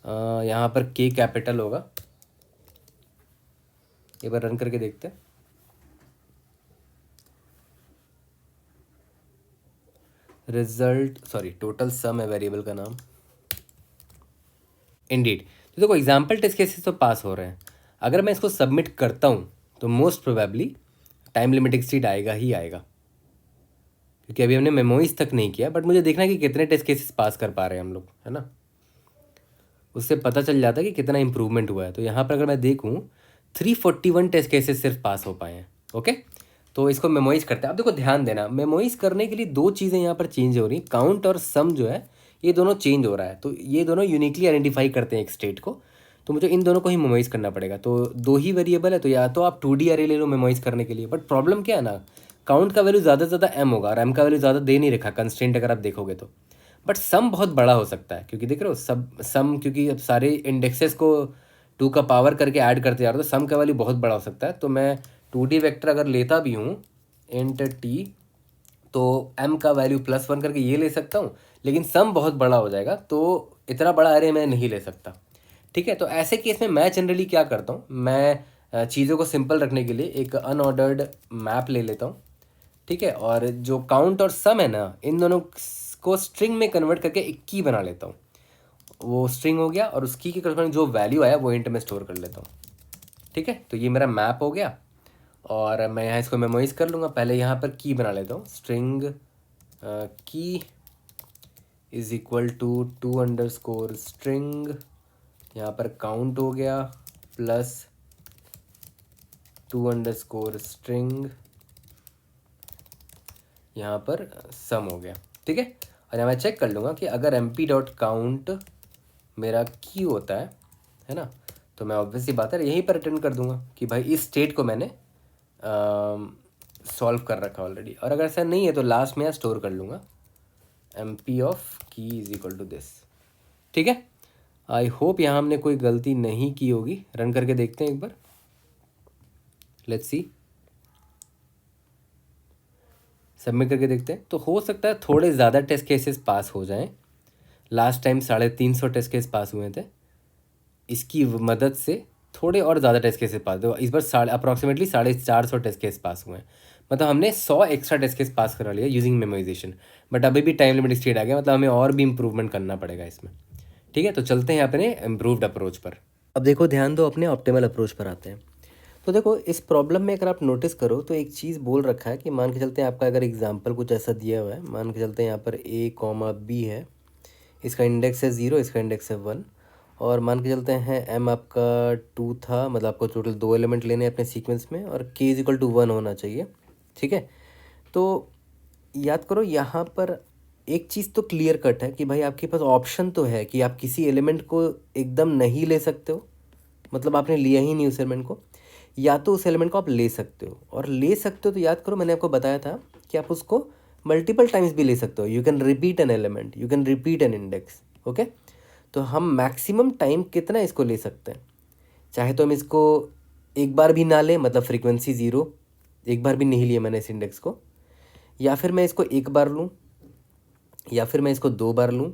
यहाँ पर के कैपिटल होगा, एक बार रन करके देखते हैं। रिजल्ट, सॉरी टोटल सम है वेरिएबल का नाम, इंडीड। तो देखो एग्जाम्पल टेस्ट केसेस तो पास हो रहे हैं। अगर मैं इसको सबमिट करता हूँ तो most probably time limit exceed आएगा ही आएगा, क्योंकि अभी हमने मेमोइज तक नहीं किया, बट मुझे देखना है कि कितने टेस्ट केसेस पास कर पा रहे हैं हम लोग, है ना, उससे पता चल जाता है कि कितना इंप्रूवमेंट हुआ है। तो यहाँ पर अगर मैं देखूँ 341 टेस्ट केसेस सिर्फ पास हो पाए हैं। ओके, तो इसको मेमोइज करते हैं। अब देखो ध्यान देना, मेमोइज करने के लिए दो चीज़ें यहाँ पर चेंज हो रही, काउंट और सम जो है ये दोनों चेंज हो रहा है, तो ये दोनों यूनिकली आइडेंटिफाई करते हैं एक स्टेट को, तो मुझे इन दोनों को ही मेमोइज करना पड़ेगा। तो दो ही वेरिएबल है, तो या तो आप 2D अरे ले लो मेमोइज करने के लिए, बट प्रॉब्लम क्या है ना, काउंट का वैल्यू ज़्यादा से ज़्यादा m होगा और m का वैल्यू ज़्यादा दे नहीं रखा कंस्ट्रेंट अगर आप देखोगे तो। बट सम बहुत बड़ा हो सकता है, क्योंकि देख रहे हो सब सम, क्योंकि अब सारे इंडेक्सेस को 2 का पावर करके ऐड करते जा रहे हो, तो सम का वैल्यू बहुत बड़ा हो सकता है। तो मैं 2D वेक्टर अगर लेता भी हूँ इंट t, तो m का वैल्यू +1 करके ये ले सकता हूँ, लेकिन सम बहुत बड़ा हो जाएगा, तो इतना बड़ा अरे मैं नहीं ले सकता। ठीक है, तो ऐसे केस में मैं जनरली क्या करता हूँ, मैं चीज़ों को सिंपल रखने के लिए एक अनऑर्डर्ड मैप ले लेता हूँ। ठीक है, और जो काउंट और सम है ना, इन दोनों को स्ट्रिंग में कन्वर्ट करके एक की बना लेता हूँ। वो स्ट्रिंग हो गया और उस की के करस्पॉन्डिंग जो वैल्यू आया वो इंट में स्टोर कर लेता हूँ। ठीक है, तो ये मेरा मैप हो गया, और मैं यहाँ इसको मेमोराइज कर लूँगा। पहले यहाँ पर की बना लेता हूँ, स्ट्रिंग की इज इक्वल टू 2 स्ट्रिंग, यहाँ पर काउंट हो गया प्लस 2 स्ट्रिंग, यहाँ पर सम हो गया। ठीक है, और यहाँ मैं चेक कर लूँगा कि अगर mp.count मेरा की होता है ना, तो मैं ऑब्वियसली बात है यहीं पर रिटर्न कर दूंगा कि भाई इस स्टेट को मैंने सॉल्व कर रखा ऑलरेडी। और अगर ऐसा नहीं है तो लास्ट में स्टोर कर लूँगा mp ऑफ की इज इक्वल टू दिस। ठीक है, आई होप यहाँ हमने कोई गलती नहीं की होगी। रन करके देखते हैं एक बार, लेट्स सी, सबमिट करके देखते हैं। तो हो सकता है थोड़े ज़्यादा टेस्ट केसेस पास हो जाएं। लास्ट टाइम 350 टेस्ट केस पास हुए थे, इसकी मदद से थोड़े और ज़्यादा टेस्ट केसेस पास हुए। इस बार अप्रॉक्सीमेटली 450 टेस्ट केस पास हुए हैं, मतलब हमने 100 एक्स्ट्रा टेस्ट केस पास करा लिया यूजिंग मेमोराइजेशन। बट अभी भी टाइम लिमिट एक्सीड आ गया, मतलब हमें और भी इम्प्रूवमेंट करना पड़ेगा इसमें। ठीक है, तो चलते हैं अपने इम्प्रूव्ड अप्रोच पर। अब देखो ध्यान दो, अपने ऑप्टिमल अप्रोच पर आते हैं। तो देखो इस प्रॉब्लम में अगर आप नोटिस करो तो एक चीज़ बोल रखा है कि मान के चलते हैं आपका अगर एग्जांपल कुछ ऐसा दिया हुआ है, मान के चलते हैं यहाँ पर a, b है, इसका इंडेक्स है 0, इसका इंडेक्स है 1, और मान के चलते हैं m आपका 2 था, मतलब आपको टोटल 2 एलिमेंट लेने हैं अपने सीक्वेंस में, और k इज इक्वल टू 1 होना चाहिए। ठीक है, तो याद करो यहाँ पर एक चीज़ तो क्लियर कट है कि भाई आपके पास ऑप्शन तो है कि आप किसी एलिमेंट को एकदम नहीं ले सकते हो, मतलब आपने लिया ही नहीं उस एलिमेंट को, या तो उस एलिमेंट को आप ले सकते हो, और ले सकते हो तो याद करो मैंने आपको बताया था कि आप उसको मल्टीपल टाइम्स भी ले सकते हो। You can repeat an element, you can repeat an index. Okay, तो हम मैक्सिमम टाइम कितना इसको ले सकते हैं? चाहे तो हम इसको एक बार भी ना लें, मतलब फ्रीक्वेंसी ज़ीरो, एक बार भी नहीं लिया मैंने इस इंडेक्स को, या फिर मैं इसको एक बार लूँ, या फिर मैं इसको दो बार लूँ।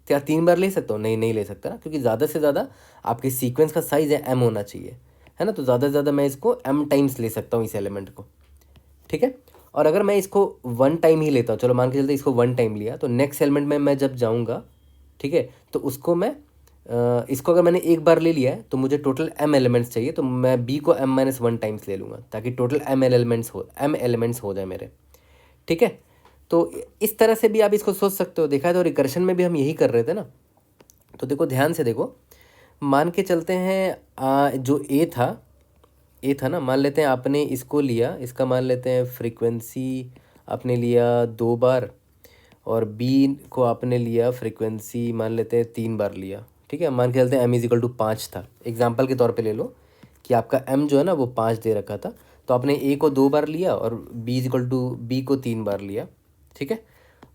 क्या 3 बार ले सकता हूँ? नहीं, नहीं ले सकता ना, क्योंकि ज़्यादा से ज़्यादा आपके सीक्वेंस का साइज़ है m होना चाहिए, है ना। तो ज़्यादा से ज़्यादा मैं इसको m टाइम्स ले सकता हूँ इस एलिमेंट को, ठीक है। और अगर मैं इसको 1 टाइम ही लेता हूँ, चलो मान के चलते इसको 1 टाइम लिया, तो नेक्स्ट एलिमेंट में मैं जब जाऊँगा, ठीक है, तो उसको मैं इसको अगर मैंने एक बार ले लिया है तो मुझे टोटल m एलिमेंट्स चाहिए, तो मैं b को m-1 टाइम्स ले लूँगा, ताकि टोटल m एलिमेंट्स हो जाए मेरे, ठीक है। तो इस तरह से भी आप इसको सोच सकते हो। देखा है तो रिकर्शन में भी हम यही कर रहे थे ना। तो देखो ध्यान से देखो, मान के चलते हैं जो ए था ना, मान लेते हैं आपने इसको लिया, इसका मान लेते हैं फ्रीक्वेंसी आपने लिया 2 बार, और बी को आपने लिया फ्रीक्वेंसी मान लेते हैं 3 बार लिया, ठीक है। मान के चलते हैं m=5 था, एग्जाम्पल के तौर पे ले लो कि आपका m जो है ना वो 5 दे रखा था, तो आपने ए को 2 बार लिया और बी को 3 बार लिया, ठीक है।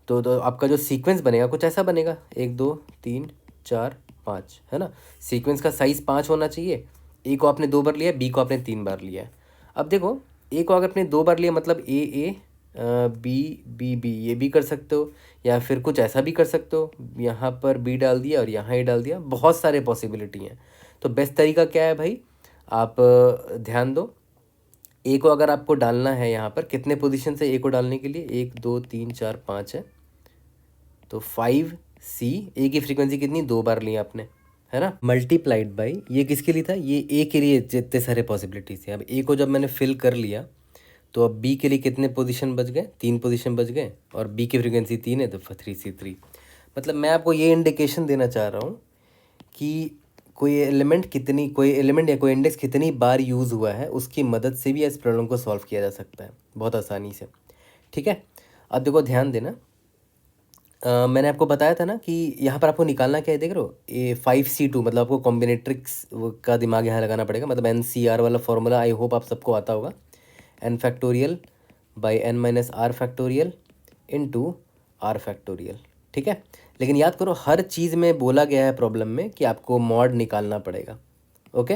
तो आपका जो सीक्वेंस बनेगा कुछ ऐसा बनेगा, 1 2 3 4 5, है ना। सीक्वेंस का साइज़ 5 होना चाहिए। ए को आपने 2 बार लिया, बी को आपने 3 बार लिया है। अब देखो ए को अगर आपने 2 बार लिया, मतलब ए बी बी बी, ये भी कर सकते हो, या फिर कुछ ऐसा भी कर सकते हो, यहाँ पर बी डाल दिया और यहाँ ए डाल दिया, बहुत सारे पॉसिबिलिटी हैं। तो बेस्ट तरीका क्या है भाई, आप ध्यान दो। ए को अगर आपको डालना है यहाँ पर, कितने पोजीशन से ए को डालने के लिए, 1 2 3 4 5 है, तो 5C, ए की फ्रीक्वेंसी कितनी, 2 बार ली आपने, है ना, मल्टीप्लाइड बाई, ये किसके लिए था, ये ए के लिए जितने सारे पॉसिबिलिटीज थे। अब ए को जब मैंने फिल कर लिया, तो अब बी के लिए कितने पोजीशन बच गए, 3 पोजीशन बच गए, और बी की फ्रीक्वेंसी 3 है तो 3C3। मतलब मैं आपको ये इंडिकेशन देना चाह रहा हूँ कि कोई एलिमेंट या कोई इंडेक्स कितनी बार यूज़ हुआ है, उसकी मदद से भी इस प्रॉब्लम को सॉल्व किया जा सकता है बहुत आसानी से, ठीक है। अब देखो ध्यान देना, मैंने आपको बताया था ना कि यहाँ पर आपको निकालना क्या है, देख रहे हो, ये 5C2, मतलब आपको कॉम्बिनेट्रिक्स का दिमाग यहाँ लगाना पड़ेगा, मतलब NCR वाला फॉर्मूला आई होप आप सबको आता होगा, n⁻n−r⁴ इंटू r⁴, ठीक है। लेकिन याद करो हर चीज़ में बोला गया है प्रॉब्लम में कि आपको मॉड निकालना पड़ेगा, ओके,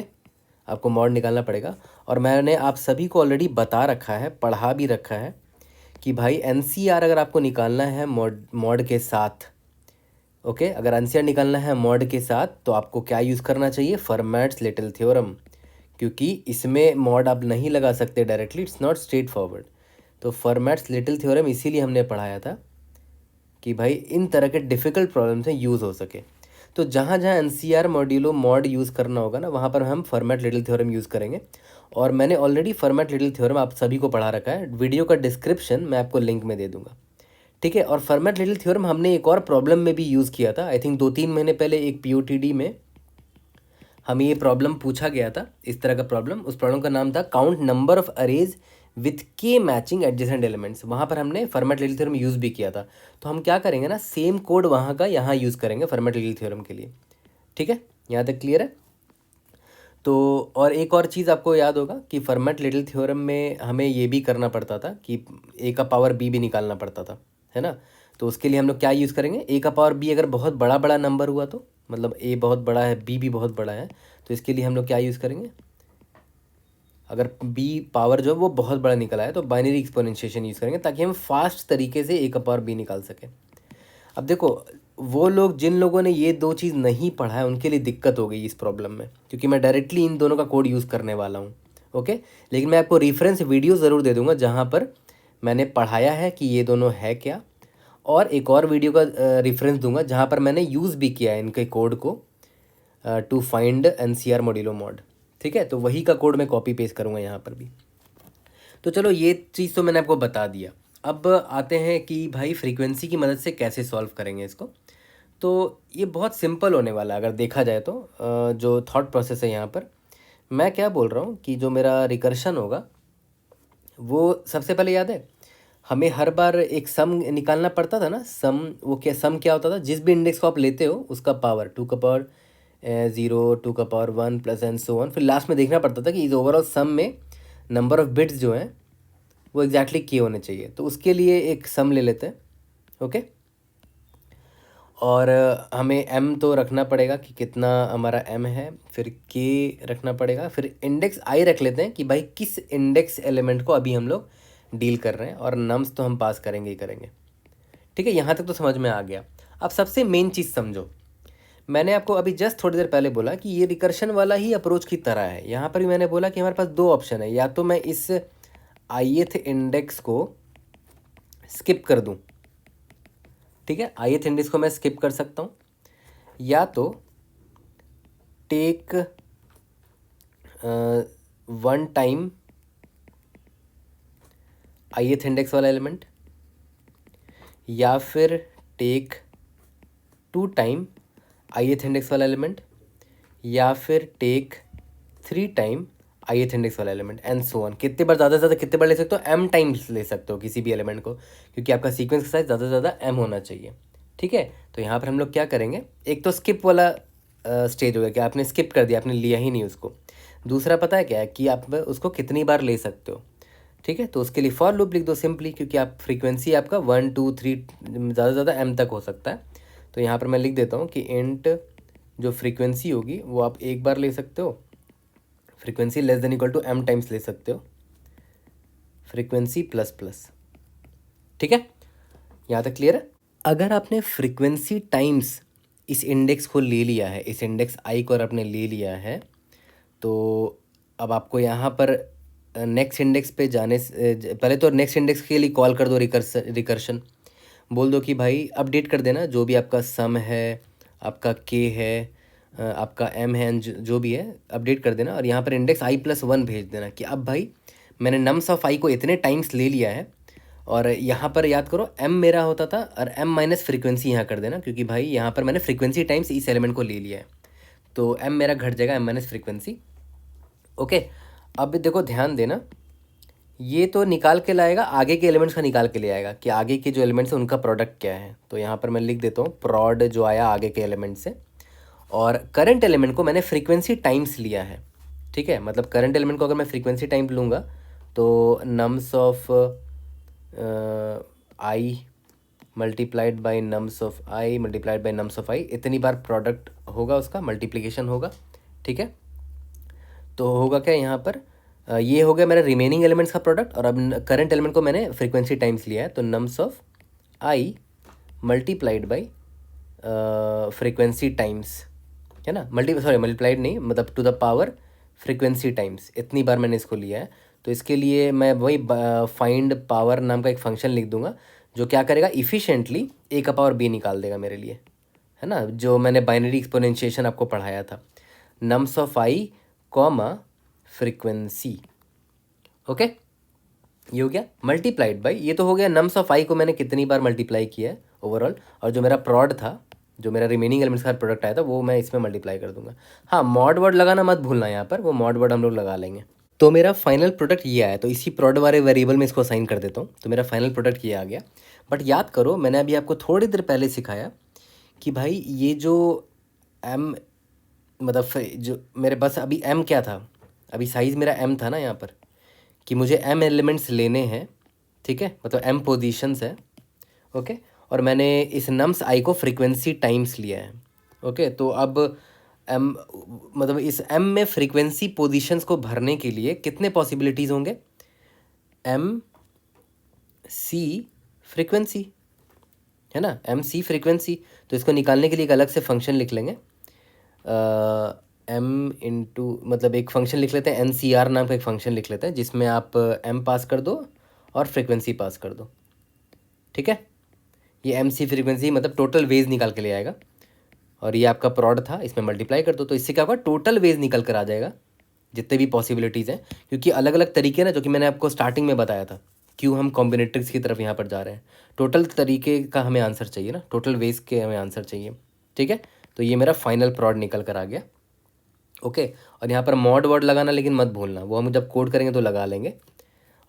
आपको मॉड निकालना पड़ेगा। और मैंने आप सभी को ऑलरेडी बता रखा है, पढ़ा भी रखा है कि भाई NCR अगर आपको निकालना है मॉड के साथ, ओके, अगर NCR निकालना है मॉड के साथ, तो आपको क्या यूज़ करना चाहिए, फर्मैट्स लिटिल थ्योरम, क्योंकि इसमें मॉड आप नहीं लगा सकते directly, it's not straight forward. तो फर्मैट्स लिटिल थ्योरम इसीलिए हमने पढ़ाया था कि भाई इन तरह के डिफ़िकल्ट प्रॉब्लम से यूज़ हो सके। तो जहाँ जहाँ NCR मॉड्यूलो मॉड यूज़ करना होगा ना, वहाँ पर हम फॉर्मेट लिटिल थ्योरम यूज़ करेंगे। और मैंने ऑलरेडी फॉर्मेट लिटिल थ्योरम आप सभी को पढ़ा रखा है, वीडियो का डिस्क्रिप्शन मैं आपको लिंक में दे दूँगा, ठीक है। और फॉर्मेट लिटिल थ्योरम हमने एक और प्रॉब्लम में भी यूज़ किया था, आई थिंक 2-3 महीने पहले एक POTD में हमें ये प्रॉब्लम पूछा गया था, इस तरह का प्रॉब्लम। उस प्रॉब्लम का नाम था count number of arrays with के मैचिंग एडजेसेंट एलिमेंट्स। वहाँ पर हमने फॉर्मेट लिटिल थ्योरम यूज़ भी किया था। तो हम क्या करेंगे ना, सेम कोड वहाँ का यहाँ यूज़ करेंगे फॉर्मेट लिटिल थ्योरम के लिए, ठीक है। यहाँ तक क्लियर है। तो और एक और चीज़ आपको याद होगा कि फॉर्मेट लिटिल थ्योरम में हमें ये भी करना पड़ता था कि a का पावर b भी निकालना पड़ता था, है ना। तो उसके लिए हम लोग क्या यूज़ करेंगे, a का पावर b अगर बहुत बड़ा बड़ा नंबर हुआ तो, मतलब a बहुत बड़ा है b भी बहुत बड़ा है, तो इसके लिए हम लोग क्या यूज़ करेंगे, अगर b पावर जो है वो बहुत बड़ा निकला है तो बाइनरी एक्सपोनेंशिएशन यूज़ करेंगे, ताकि हम फास्ट तरीके से a का पावर b निकाल सकें। अब देखो वो लोग जिन लोगों ने ये दो चीज़ नहीं पढ़ा है उनके लिए दिक्कत हो गई इस प्रॉब्लम में, क्योंकि मैं डायरेक्टली इन दोनों का कोड यूज़ करने वाला हूँ, ओके। लेकिन मैं आपको रेफरेंस वीडियो ज़रूर दे दूँगा जहाँ पर मैंने पढ़ाया है कि ये दोनों है क्या, और एक और वीडियो का रेफरेंस दूंगा जहाँ पर मैंने यूज़ भी किया है इनके कोड को to find NCR modulo mod, ठीक है। तो वही का कोड मैं कॉपी पेस्ट करूँगा यहाँ पर भी। तो चलो ये चीज़ तो मैंने आपको बता दिया। अब आते हैं कि भाई फ्रीक्वेंसी की मदद से कैसे सॉल्व करेंगे इसको। तो ये बहुत सिंपल होने वाला है अगर देखा जाए तो। जो थॉट प्रोसेस है यहाँ पर मैं क्या बोल रहा हूँ कि जो मेरा रिकर्शन होगा वो सबसे पहले याद है हमें हर बार एक सम निकालना पड़ता था ना। सम, वो क्या सम क्या होता था, जिस भी इंडेक्स को आप लेते हो उसका पावर 2 का पावर ज़ीरो, टू का power one plus and so on. फिर लास्ट में देखना पड़ता था कि इस ओवरऑल सम में नंबर ऑफ़ बिट्स जो हैं वो एग्जैक्टली के होने चाहिए। तो उसके लिए एक सम ले लेते हैं। ओके, और हमें m तो रखना पड़ेगा कि कितना हमारा m है, फिर k रखना पड़ेगा, फिर इंडेक्स i रख लेते हैं कि भाई किस इंडेक्स एलिमेंट को अभी हम लोग डील कर रहे हैं, और नम्स तो हम पास करेंगे ही करेंगे। ठीक है, यहाँ तक तो समझ में आ गया। अब सबसे मेन चीज़ समझो, मैंने आपको अभी जस्ट थोड़ी देर पहले बोला कि ये रिकर्शन वाला ही अप्रोच की तरह है। यहाँ पर भी मैंने बोला कि हमारे पास दो ऑप्शन है, या तो मैं इस ith इंडेक्स को स्किप कर दूँ, ठीक है, ith इंडेक्स को मैं स्किप कर सकता हूँ, या तो take one time ith index वाला एलिमेंट, या फिर take two time ith index वाला एलिमेंट, या फिर take three time ith index वाला एलिमेंट, एंड सो ऑन। कितने बार, ज़्यादा से ज़्यादा कितने बार ले सकते हो, m टाइम्स ले सकते हो किसी भी एलिमेंट को, क्योंकि आपका सीक्वेंस का साइज ज़्यादा से ज़्यादा m होना चाहिए। ठीक है, तो यहाँ पर हम लोग क्या करेंगे, एक तो स्किप वाला स्टेज हो गया कि आपने स्किप कर दिया, आपने लिया ही नहीं उसको। दूसरा पता है क्या है कि आप उसको कितनी बार ले सकते हो। ठीक है, तो उसके लिए फॉर लूप लिख दो सिंपली, क्योंकि आप फ्रीक्वेंसी आपका 1 2 3 ज़्यादा से ज़्यादा m तक हो सकता है। तो यहाँ पर मैं लिख देता हूँ कि इंट जो फ्रीक्वेंसी होगी वो आप एक बार ले सकते हो, frequency less than equal to m times ले सकते हो, फ्रीक्वेंसी प्लस प्लस। ठीक है, यहाँ तक क्लियर है। अगर आपने फ्रीक्वेंसी टाइम्स इस इंडेक्स को ले लिया है, इस इंडेक्स i को अगर आपने ले लिया है, तो अब आपको यहाँ पर नेक्स्ट इंडेक्स पे जाने से पहले तो नेक्स्ट इंडेक्स के लिए कॉल कर दो रिकर्शन। बोल दो कि भाई अपडेट कर देना जो भी आपका सम है, आपका के है, आपका m है, जो भी है अपडेट कर देना, और यहाँ पर इंडेक्स i+1 भेज देना कि अब भाई मैंने नम्स ऑफ i को इतने टाइम्स ले लिया है। और यहाँ पर याद करो m मेरा होता था, और m माइनस फ्रीक्वेंसी यहाँ कर देना, क्योंकि भाई यहाँ पर मैंने फ्रीक्वेंसी टाइम्स इस एलिमेंट को ले लिया है, तो m मेरा घट जाएगा, m माइनस फ्रीक्वेंसी। ओके, अब देखो ध्यान देना, ये तो निकाल के लाएगा, आगे के एलिमेंट्स का निकाल के ले आएगा कि आगे के जो एलिमेंट्स हैं उनका प्रोडक्ट क्या है। तो यहाँ पर मैं लिख देता हूँ प्रॉड जो आया आगे के एलिमेंट से, और करंट एलिमेंट को मैंने फ्रीक्वेंसी टाइम्स लिया है। ठीक है, मतलब करंट एलिमेंट को अगर मैं फ्रीक्वेंसी टाइम लूँगा तो nums of i multiplied by nums of i multiplied by nums of i, इतनी बार प्रोडक्ट होगा, उसका मल्टीप्लिकेशन होगा। ठीक है, तो होगा क्या यहाँ पर, ये हो गया मेरा रिमेनिंग एलिमेंट्स का प्रोडक्ट, और अब करंट एलिमेंट को मैंने फ्रीक्वेंसी टाइम्स लिया है, तो nums of i multiplied by frequency times, है ना, मल्टीप्लाइड नहीं, मतलब to the power frequency times, इतनी बार मैंने इसको लिया है। तो इसके लिए मैं वही फाइंड पावर नाम का एक फंक्शन लिख दूंगा, जो क्या करेगा, इफ़िशेंटली a का पावर b निकाल देगा मेरे लिए, है ना, जो मैंने बाइनरी एक्सपोनेंशिएशन आपको पढ़ाया था, nums of I comma frequency. Okay, ये हो गया मल्टीप्लाइड बाई, ये तो हो गया नम्स ऑफ आई को मैंने कितनी बार मल्टीप्लाई किया है ओवरऑल, और जो मेरा प्रॉड था, जो मेरा रिमेनिंग एलिमेंट्स का प्रोडक्ट आया था, वो मैं इसमें मल्टीप्लाई कर दूंगा। हाँ, मॉड वर्ड लगाना मत भूलना, यहाँ पर वो मॉड वर्ड हम लोग लगा लेंगे। तो मेरा फाइनल प्रोडक्ट ये आया, तो इसी प्रॉड वाले वेरिएबल में इसको असाइन कर देता हूँ, तो मेरा फाइनल प्रोडक्ट ये आ गया। बट याद करो, मैंने अभी आपको थोड़ी देर पहले सिखाया कि भाई ये जो एम, मतलब जो मेरे बस अभी m क्या था, अभी साइज़ मेरा m था ना यहाँ पर, कि मुझे m एलिमेंट्स लेने हैं। ठीक है, मतलब m पोजीशंस है। ओके, और मैंने इस नम्स i को फ्रीक्वेंसी टाइम्स लिया है। ओके, तो अब m, मतलब इस m में फ्रीक्वेंसी पोजीशंस को भरने के लिए कितने पॉसिबिलिटीज़ होंगे, m c फ्रीक्वेंसी, है ना, m c फ्रीक्वेंसी। तो इसको निकालने के लिए एक अलग से फंक्शन लिख लेंगे, m इंटू, मतलब एक फ़ंक्शन लिख लेते हैं, NCR नाम का एक फ़ंक्शन लिख लेते हैं, जिसमें आप m पास कर दो और फ्रीक्वेंसी पास कर दो। ठीक है, ये MC फ्रीक्वेंसी मतलब टोटल वेज निकाल के ले आएगा, और ये आपका प्रॉड था, इसमें मल्टीप्लाई कर दो, तो इससे क्या होगा, टोटल वेज निकल कर आ जाएगा, जितने भी पॉसिबिलिटीज़ हैं। क्योंकि अलग अलग तरीके ना, जो कि मैंने आपको स्टार्टिंग में बताया था, क्यों हम कॉम्बिनेट्रिक्स की तरफ यहाँ पर जा रहे हैं, टोटल तरीके का हमें आंसर चाहिए ना, टोटल वेज के हमें आंसर चाहिए। ठीक है, तो ये मेरा फाइनल प्रॉड निकल कर आ गया। ओके, और यहाँ पर मॉड वर्ड लगाना लेकिन मत भूलना, वो हम जब कोड करेंगे तो लगा लेंगे।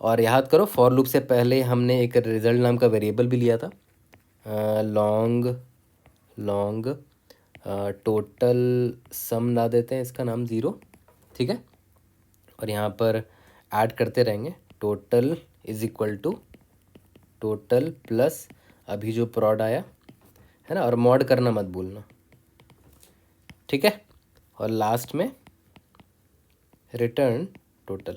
और याद करो, फॉर लूप से पहले हमने एक रिजल्ट नाम का वेरिएबल भी लिया था, लॉन्ग टोटल सम ला देते हैं, इसका नाम 0, ठीक है। और यहाँ पर ऐड करते रहेंगे, total is equal to total plus अभी जो प्रोड आया है ना, और मॉड करना मत भूलना, ठीक है। और लास्ट में रिटर्न टोटल,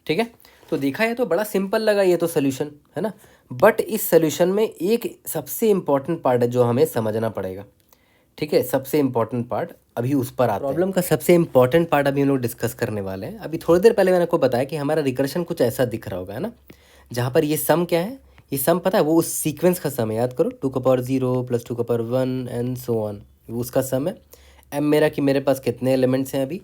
ठीक है। तो देखा है तो बड़ा सिंपल लगा ये तो सोल्यूशन, है ना। बट इस सोल्यूशन में एक सबसे इम्पॉर्टेंट पार्ट है जो हमें समझना पड़ेगा, ठीक है। सबसे इम्पॉर्टेंट पार्ट अभी उस पर आता है। प्रॉब्लम का सबसे इम्पॉर्टेंट पार्ट अभी हम लोग डिस्कस करने वाले हैं। अभी थोड़ी देर पहले मैंने आपको बताया कि हमारा रिकर्शन कुछ ऐसा दिख रहा होगा, है ना, जहाँ पर ये सम क्या है, ये सम पता है वो उस सीक्वेंस का सम है। याद करो 2 का पावर 0 प्लस 2 का पावर 1 एंड सो ऑन, वो उसका सम है। एम मेरा कि मेरे पास कितने एलिमेंट्स हैं अभी,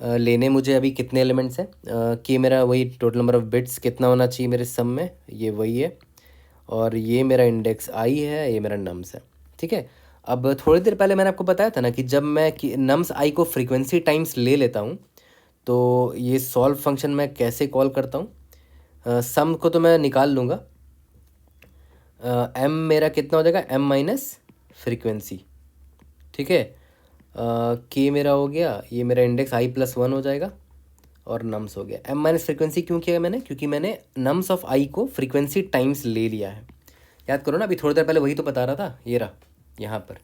लेने मुझे अभी कितने एलिमेंट्स हैं, कि मेरा वही टोटल नंबर ऑफ बिट्स कितना होना चाहिए मेरे सम में, ये वही है। और ये मेरा इंडेक्स आई है, ये मेरा नम्स है, ठीक है। अब थोड़ी देर पहले मैंने आपको बताया था ना कि जब मैं नम्स आई को फ्रीक्वेंसी टाइम्स ले लेता हूँ तो ये सॉल्व फंक्शन मैं कैसे कॉल करता हूँ। सम को तो मैं निकाल लूँगा, एम मेरा कितना हो जाएगा, एम माइनस फ्रीक्वेंसी, ठीक है। के मेरा हो गया, ये मेरा इंडेक्स आई प्लस 1 हो जाएगा, और नम्स हो गया। एम माइनस फ्रीक्वेंसी क्यों किया मैंने, क्योंकि मैंने नम्स ऑफ आई को फ्रीक्वेंसी टाइम्स ले लिया है। याद करो ना, अभी थोड़ी देर पहले वही तो बता रहा था, ये रहा यहाँ पर,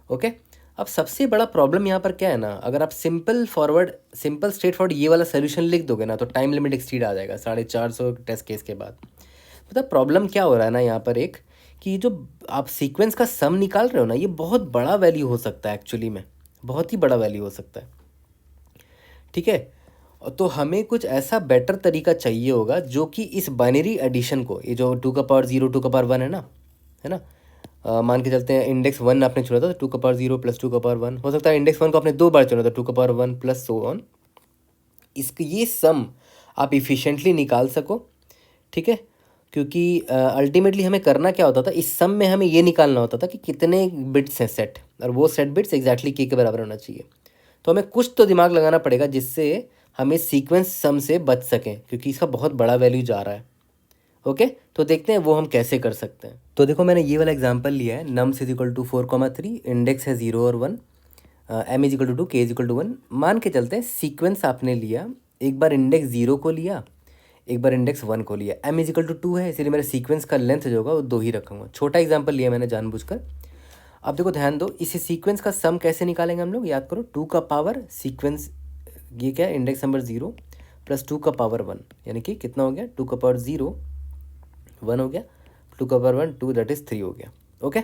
ओके। अब सबसे बड़ा प्रॉब्लम यहाँ पर क्या है ना, अगर आप सिंपल स्ट्रेट फॉरवर्ड ये वाला सोल्यूशन लिख दोगे ना तो टाइम लिमिट एक्सीड आ जाएगा 450 टेस्ट केस के बाद। मतलब प्रॉब्लम क्या हो रहा है ना यहाँ पर, एक कि जो आप सीक्वेंस का सम निकाल रहे हो ना, ये बहुत बड़ा वैल्यू हो सकता है, एक्चुअली में बहुत ही बड़ा वैल्यू हो सकता है, ठीक है। तो हमें कुछ ऐसा बेटर तरीका चाहिए होगा जो कि इस बाइनरी एडिशन को, ये जो 2 का पावर 0 2 का पावर 1 है ना, मान के चलते हैं इंडेक्स 1 आपने चुना था, तो 2 का पावर 0 प्लस 2 का पावर 1 हो सकता है। इंडेक्स 1 को आपने 2 बार चुना था, 2 का पावर 1 प्लस सो ऑन, इसके ये सम आप इफ़िशेंटली निकाल सको, ठीक है। क्योंकि अल्टीमेटली हमें करना क्या होता था, इस सम में हमें ये निकालना होता था कि कितने बिट्स हैं सेट, और वो सेट बिट्स एग्जैक्टली के बराबर होना चाहिए। तो हमें कुछ तो दिमाग लगाना पड़ेगा जिससे हमें सीक्वेंस सम से बच सकें, क्योंकि इसका बहुत बड़ा वैल्यू जा रहा है, ओके। तो देखते हैं वो हम कैसे कर सकते हैं। तो देखो मैंने ये वाला एग्जांपल लिया है, nums is equal to 4,3, index है 0 और 1, एम इज इक्वल टू 2, के इज इक्वल टू 1। मान के चलते हैं सीक्वेंस आपने लिया, एक बार इंडेक्स 0 को लिया, एक बार इंडेक्स 1 को लिया। एम इज इक्वल टू 2 है, इसलिए मेरे सीक्वेंस का लेंथ जो होगा वो 2 ही रखूँगा। छोटा एग्जाम्पल लिया मैंने जानबूझकर। अब देखो ध्यान दो, इस सीक्वेंस का सम कैसे निकालेंगे हम लोग, याद करो 2 का पावर सीक्वेंस, ये क्या है, इंडेक्स नंबर 0 प्लस 2 का पावर 1, यानी कि कितना हो गया, 2 का पावर 0 1 हो गया, 2 का पावर 1 2, दैट इज 3 हो गया, ओके।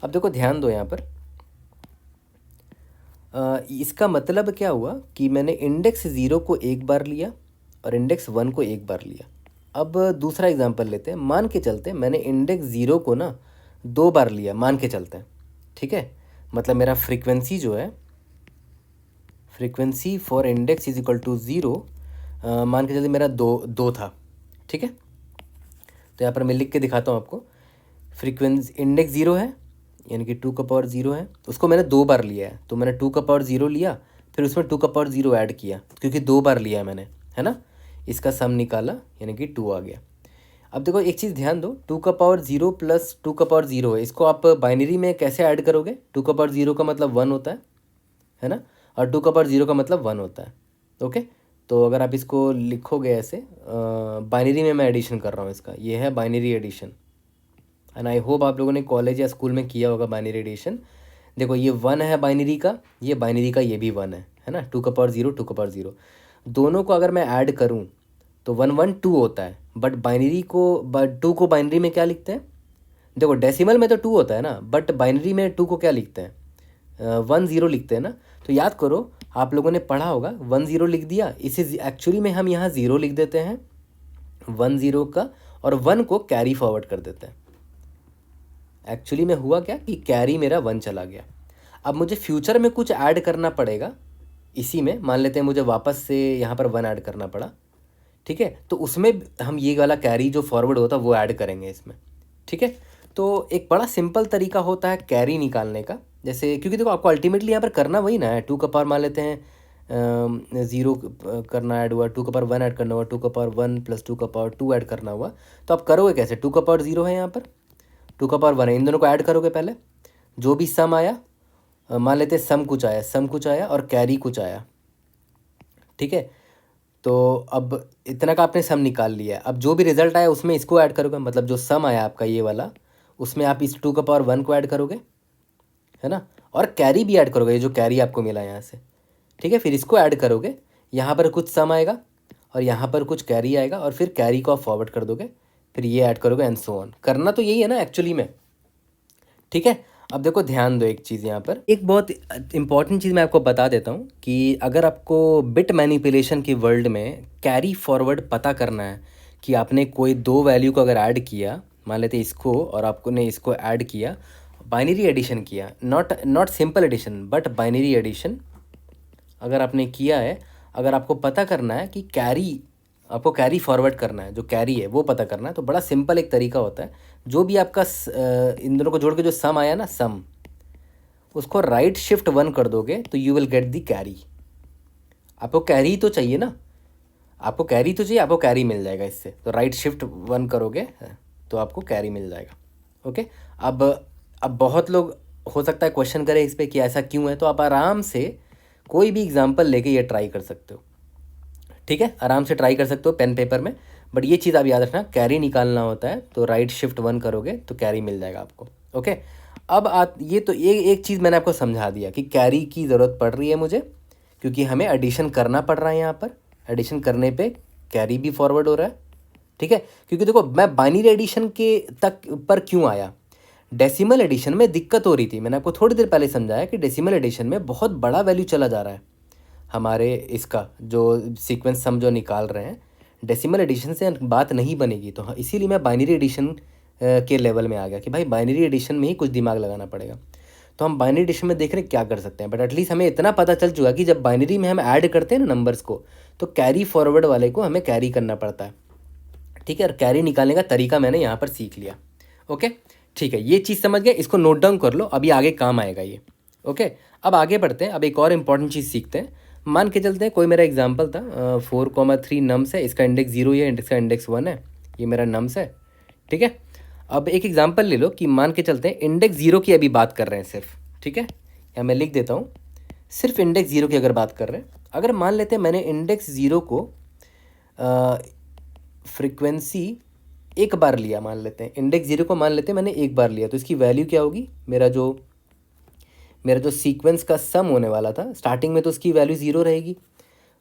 अब देखो ध्यान दो यहाँ पर, इसका मतलब क्या हुआ कि मैंने इंडेक्स 0 को एक बार लिया और इंडेक्स 1 को एक बार लिया। अब दूसरा एग्जांपल लेते हैं, मान के चलते हैं मैंने इंडेक्स 0 को ना 2 बार लिया, मान के चलते हैं, ठीक है। मतलब मेरा फ्रीक्वेंसी जो है, frequency for index is equal to 0, मान के चलते मेरा 2 था, ठीक है। तो यहाँ पर मैं लिख के दिखाता हूँ आपको, फ्रीक्वेंसी इंडेक्स 0 है, यानी कि 2 का पावर 0 है, उसको मैंने 2 बार लिया है, तो मैंने 2 का पावर 0 लिया, फिर उसमें 2 का पावर 0 ऐड किया, क्योंकि 2 बार लिया है मैंने, है ना। इसका सम निकाला, यानी कि 2 आ गया। अब देखो एक चीज़ ध्यान दो, 2 का पावर 0 प्लस 2 का पावर 0 है, इसको आप बाइनरी में कैसे ऐड करोगे, 2 का पावर 0 का मतलब 1 होता है ना, और 2 का पावर 0 का मतलब 1 होता है, ओके। तो अगर आप इसको लिखोगे ऐसे, बाइनरी में मैं एडिशन कर रहा हूँ इसका, ये है binary addition, and I hope आप लोगों ने कॉलेज या स्कूल में किया होगा बाइनरी एडिशन। देखो ये 1 है बाइनरी का, ये बाइनरी का ये भी 1 है ना, 2 का पावर 0 2 का पावर 0, दोनों को अगर मैं ऐड करूँ तो 1 1 2 होता है। बट बाइनरी को, 2 को बाइनरी में क्या लिखते हैं, देखो डेसिमल में तो 2 होता है ना, बट बाइनरी में 2 को क्या लिखते हैं, 1 0 लिखते हैं ना। तो याद करो आप लोगों ने पढ़ा होगा, 1 0 लिख दिया, इसे एक्चुअली में हम यहाँ 0 लिख देते हैं 1 0 का, और 1 को कैरी फॉरवर्ड कर देते हैं। एक्चुअली में हुआ क्या कि कैरी मेरा 1 चला गया। अब मुझे फ्यूचर में कुछ ऐड करना पड़ेगा इसी में, मान लेते हैं मुझे वापस से यहाँ पर 1 ऐड करना पड़ा, ठीक है। तो उसमें हम ये वाला कैरी जो फॉरवर्ड होता है वो ऐड करेंगे इसमें, ठीक है। तो एक बड़ा सिंपल तरीका होता है कैरी निकालने का, जैसे क्योंकि देखो आपको अल्टीमेटली यहाँ पर करना वही ना है, 2 का पावर मान लेते हैं 0 करना ऐड हुआ, 2 का पावर 1 ऐड करना हुआ, 2 का पावर 1 प्लस 2 का पावर 2 ऐड करना हुआ। तो आप करोगे कैसे, 2 का पावर 0 है यहाँ पर, 2 का पावर 1 है, इन दोनों को ऐड करोगे पहले, जो भी सम आया, मान लेते सम कुछ आया और कैरी कुछ आया, ठीक है। तो अब इतना का आपने सम निकाल लिया है। अब जो भी रिजल्ट आया उसमें इसको ऐड करोगे, मतलब जो सम आया आपका ये वाला, उसमें आप इस 2 का पावर 1 को ऐड करोगे, है ना, और कैरी भी ऐड करोगे, ये जो कैरी आपको मिला यहाँ से, ठीक है। फिर इसको ऐड करोगे, यहाँ पर कुछ सम आएगा और यहाँ पर कुछ कैरी आएगा, और फिर कैरी को आप फॉरवर्ड कर दोगे, फिर ये ऐड करोगे एंड सो ऑन। करना तो यही है ना एक्चुअली में, ठीक है। अब देखो ध्यान दो एक चीज़, यहाँ पर एक बहुत इंपॉर्टेंट चीज़ मैं आपको बता देता हूँ कि अगर आपको बिट मैनिपुलेशन की वर्ल्ड में कैरी फॉरवर्ड पता करना है कि आपने कोई दो वैल्यू को अगर ऐड किया, मान लेते इसको और आपको ने इसको ऐड किया, बाइनरी एडिशन किया, not simple addition but binary addition अगर आपने किया है, अगर आपको पता करना है कि कैरी, आपको कैरी फॉरवर्ड करना है, जो कैरी है वो पता करना है, तो बड़ा सिंपल एक तरीका होता है। जो भी आपका इन दोनों को जोड़ के जो सम आया ना, सम, उसको राइट शिफ्ट 1 कर दोगे तो you will get the carry. आपको कैरी तो चाहिए ना, आपको कैरी तो चाहिए, आपको कैरी मिल जाएगा इससे, तो राइट शिफ्ट 1 करोगे तो आपको कैरी मिल जाएगा। ओके। अब बहुत लोग हो सकता है क्वेश्चन करें इस पर कि ऐसा क्यों है, तो आप आराम से कोई भी एग्जांपल लेके ये ट्राई कर सकते हो, ठीक है, आराम से ट्राई कर सकते हो पेन पेपर में। बट ये चीज़ आप याद रखना, कैरी निकालना होता है तो राइट शिफ्ट 1 करोगे तो कैरी मिल जाएगा आपको। ओके। अब आप ये तो एक चीज़ मैंने आपको समझा दिया कि कैरी की ज़रूरत पड़ रही है मुझे, क्योंकि हमें एडिशन करना पड़ रहा है, यहाँ पर एडिशन करने पे कैरी भी फॉरवर्ड हो रहा है, ठीक है। क्योंकि देखो मैं बाइनरी एडिशन के तक पर क्यों आया, डेसिमल एडिशन में दिक्कत हो रही थी। मैंने आपको थोड़ी देर पहले समझाया कि डेसिमल एडिशन में बहुत बड़ा वैल्यू चला जा रहा है हमारे इसका, जो सीक्वेंस सम जो निकाल रहे हैं, डेसिमल एडिशन से बात नहीं बनेगी। तो हाँ, इसीलिए मैं बाइनरी एडिशन के लेवल में आ गया कि भाई बाइनरी एडिशन में ही कुछ दिमाग लगाना पड़ेगा। तो हम बाइनरी एडिशन में देख रहे हैं क्या कर सकते हैं, बट एटलीस्ट हमें इतना पता चल चुका कि जब बाइनरी में हम ऐड करते हैं ना नंबर्स को, तो कैरी फॉरवर्ड वाले को हमें कैरी करना पड़ता है, ठीक है। और कैरी निकालने का तरीका मैंने यहाँ पर सीख लिया। ओके, ठीक है, ये चीज़ समझ गए, इसको नोट डाउन कर लो, अभी आगे काम आएगा ये। ओके, अब आगे बढ़ते हैं, अब एक और इम्पॉर्टेंट चीज़ सीखते हैं। मान के चलते हैं कोई मेरा एग्जाम्पल था 4,3 नम्स है, इसका इंडेक्स 0 है, इसका इंडेक्स 1 है, ये मेरा नम्स है, ठीक है। अब एक एग्जाम्पल ले लो कि मान के चलते हैं इंडेक्स 0 की अभी बात कर रहे हैं सिर्फ, ठीक है, या मैं लिख देता हूँ, सिर्फ इंडेक्स 0 की अगर बात कर रहे हैं, अगर मान लेते हैं मैंने इंडेक्स 0 को फ्रीक्वेंसी एक बार लिया, मान लेते हैं इंडेक्स 0 को मान लेते हैं मैंने एक बार लिया, तो इसकी वैल्यू क्या होगी, मेरा जो सीक्वेंस का सम होने वाला था स्टार्टिंग में, तो उसकी वैल्यू 0 रहेगी।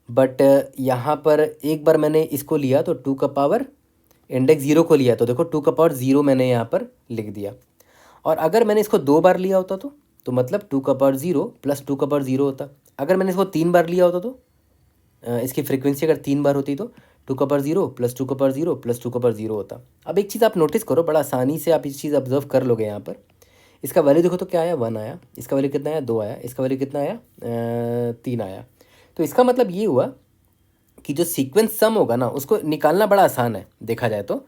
बट यहाँ पर एक बार मैंने इसको लिया तो 2 का पावर इंडेक्स 0 को लिया, तो देखो 2 का पावर 0 मैंने यहाँ पर लिख दिया। और अगर मैंने इसको 2 बार लिया होता तो मतलब 2 का पावर 0 प्लस 2 का पावर 0 होता। अगर मैंने इसको 3 बार लिया होता तो इसकी फ्रीक्वेंसी अगर 3 बार होती तो 2 का पावर 0 प्लस 2 का पावर 0 प्लस 2 का पावर 0 होता। अब एक चीज़ आप नोटिस करो, बड़ा आसानी से आप इस चीज़ ऑब्जर्व कर लोगे, यहाँ पर इसका वैल्यू देखो तो क्या आया, 1 आया, इसका वैल्यू कितना आया, 2 आया, इसका वैल्यू कितना आया, 3 आया। तो इसका मतलब ये हुआ कि जो सीक्वेंस सम होगा ना, उसको निकालना बड़ा आसान है। देखा जाए तो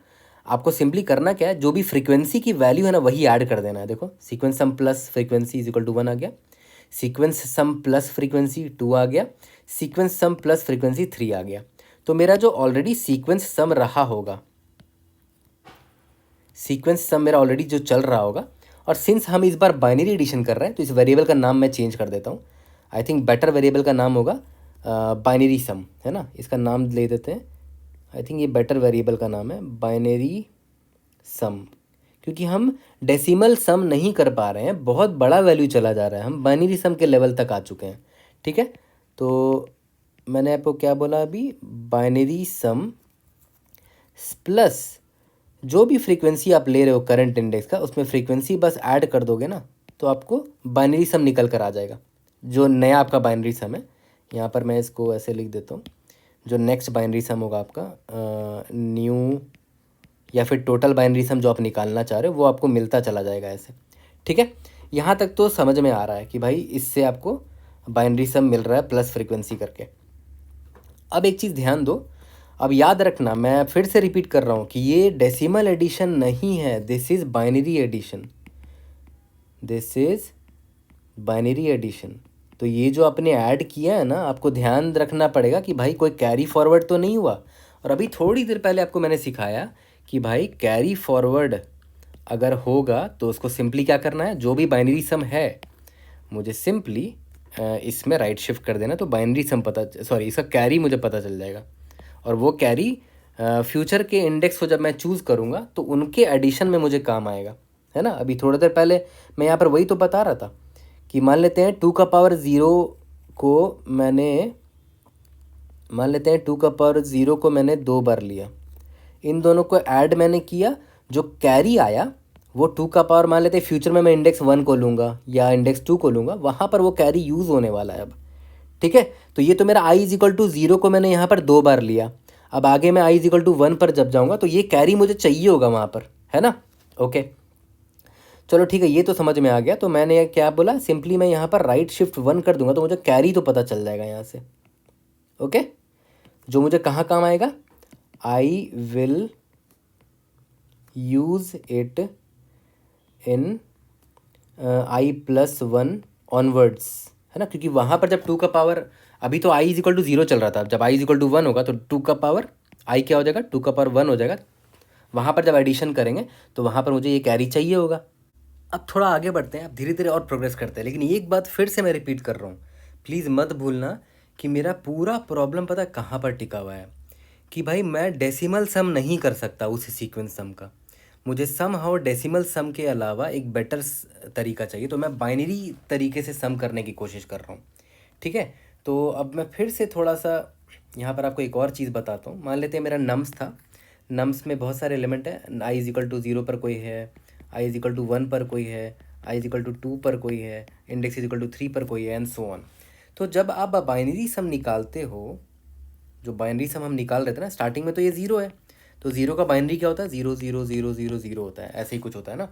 आपको सिंपली करना क्या है, जो भी फ्रीक्वेंसी की वैल्यू है ना वही ऐड कर देना है। देखो sequence sum plus frequency is equal to 1 आ गया, सीक्वेंस सम प्लस फ्रीक्वेंसी 2 आ गया, सीक्वेंस सम प्लस फ्रीक्वेंसी 3 आ गया। तो मेरा जो ऑलरेडी सीक्वेंस सम रहा होगा, सीक्वेंस सम मेरा ऑलरेडी जो चल रहा होगा, और सिंस हम इस बार बाइनरी एडिशन कर रहे हैं तो इस वेरिएबल का नाम मैं चेंज कर देता हूँ। आई थिंक बेटर वेरिएबल का नाम होगा बाइनरी सम, है ना, इसका नाम ले देते हैं। आई थिंक ये बेटर वेरिएबल का नाम है बाइनरी सम, क्योंकि हम डेसिमल सम नहीं कर पा रहे हैं, बहुत बड़ा वैल्यू चला जा रहा है, हम बाइनरी सम के लेवल तक आ चुके हैं, ठीक है। तो मैंने आपको क्या बोला अभी, बाइनरी सम प्लस जो भी फ्रीक्वेंसी आप ले रहे हो करंट इंडेक्स का, उसमें फ्रीक्वेंसी बस ऐड कर दोगे ना, तो आपको बाइनरी सम निकल कर आ जाएगा, जो नया आपका बाइनरी सम है। यहाँ पर मैं इसको ऐसे लिख देता हूँ, जो नेक्स्ट बाइनरी सम होगा आपका न्यू, या फिर टोटल बाइनरी सम जो आप निकालना चाह रहे हो वो आपको मिलता चला जाएगा ऐसे, ठीक है। यहाँ तक तो समझ में आ रहा है कि भाई इससे आपको बाइनरी सम मिल रहा है प्लस फ्रीक्वेंसी करके। अब एक चीज़ ध्यान दो, अब याद रखना, मैं फिर से रिपीट कर रहा हूँ कि ये डेसिमल एडिशन नहीं है, this is binary addition, this is binary addition. तो ये जो आपने ऐड किया है ना, आपको ध्यान रखना पड़ेगा कि भाई कोई कैरी फॉरवर्ड तो नहीं हुआ। और अभी थोड़ी देर पहले आपको मैंने सिखाया कि भाई कैरी फॉरवर्ड अगर होगा तो उसको सिंपली क्या करना है, जो भी बाइनरी सम है मुझे सिंपली इसमें राइट शिफ्ट कर देना, तो बाइनरी सम पता, सॉरी इसका कैरी मुझे पता चल जाएगा। और वो कैरी फ्यूचर के इंडेक्स को जब मैं चूज़ करूँगा तो उनके एडिशन में मुझे काम आएगा, है ना। अभी थोड़ी देर पहले मैं यहाँ पर वही तो बता रहा था कि मान लेते हैं 2 का पावर 0 को मैंने, मान लेते हैं 2 का पावर 0 को मैंने 2 बार लिया, इन दोनों को ऐड मैंने किया, जो कैरी आया वो 2 का पावर, मान लेते हैं फ्यूचर में मैं इंडेक्स 1 को लूँगा या इंडेक्स 2 को लूँगा, वहाँ पर वो कैरी यूज़ होने वाला है अब। ठीक है, तो ये तो मेरा i=0 को मैंने यहाँ पर 2 बार लिया। अब आगे मैं i=1 पर जब जाऊँगा तो ये कैरी मुझे चाहिए होगा वहाँ पर, है ना। ओके चलो ठीक है, ये तो समझ में आ गया। तो मैंने क्या बोला, सिंपली मैं यहाँ पर राइट शिफ्ट 1 कर दूंगा तो मुझे कैरी तो पता चल जाएगा यहाँ से। ओके, जो मुझे कहाँ काम आएगा, I will use it in i+1 onwards, है ना, क्योंकि वहाँ पर जब 2 का पावर, अभी तो i=0 चल रहा था, जब i=1 होगा तो 2 का पावर i क्या हो जाएगा, 2 का पावर 1 हो जाएगा। वहाँ पर जब एडिशन करेंगे तो वहाँ पर मुझे ये कैरी चाहिए होगा। अब थोड़ा आगे बढ़ते हैं, अब धीरे धीरे और प्रोग्रेस करते हैं, लेकिन एक बात फिर से मैं रिपीट कर रहा हूँ, प्लीज़ मत भूलना कि मेरा पूरा प्रॉब्लम पता है कहाँ पर टिका हुआ है, कि भाई मैं डेसिमल सम नहीं कर सकता उस सीक्वेंस सम का, मुझे सम हाउ डेसिमल सम के अलावा एक बेटर तरीका चाहिए, तो मैं बाइनरी तरीके से सम करने की कोशिश कर रहा हूँ। ठीक है, तो अब मैं फिर से थोड़ा सा यहाँ पर आपको एक और चीज़ बताता हूँ। मान लेते हैं मेरा नम्स था, नम्स में बहुत सारे एलिमेंट है, i=0 पर कोई है, i=1 पर कोई है, i=2 पर कोई है, इंडेक्स=3 पर कोई है, एंड सो ऑन। तो जब आप बाइनरी सम निकालते हो, जो बाइनरी सम हम निकाल रहे थे ना स्टार्टिंग में, तो ये 0 है, तो 0 का बाइनरी क्या होता है, 0 0 0 0 0 होता है, ऐसे ही कुछ होता है ना।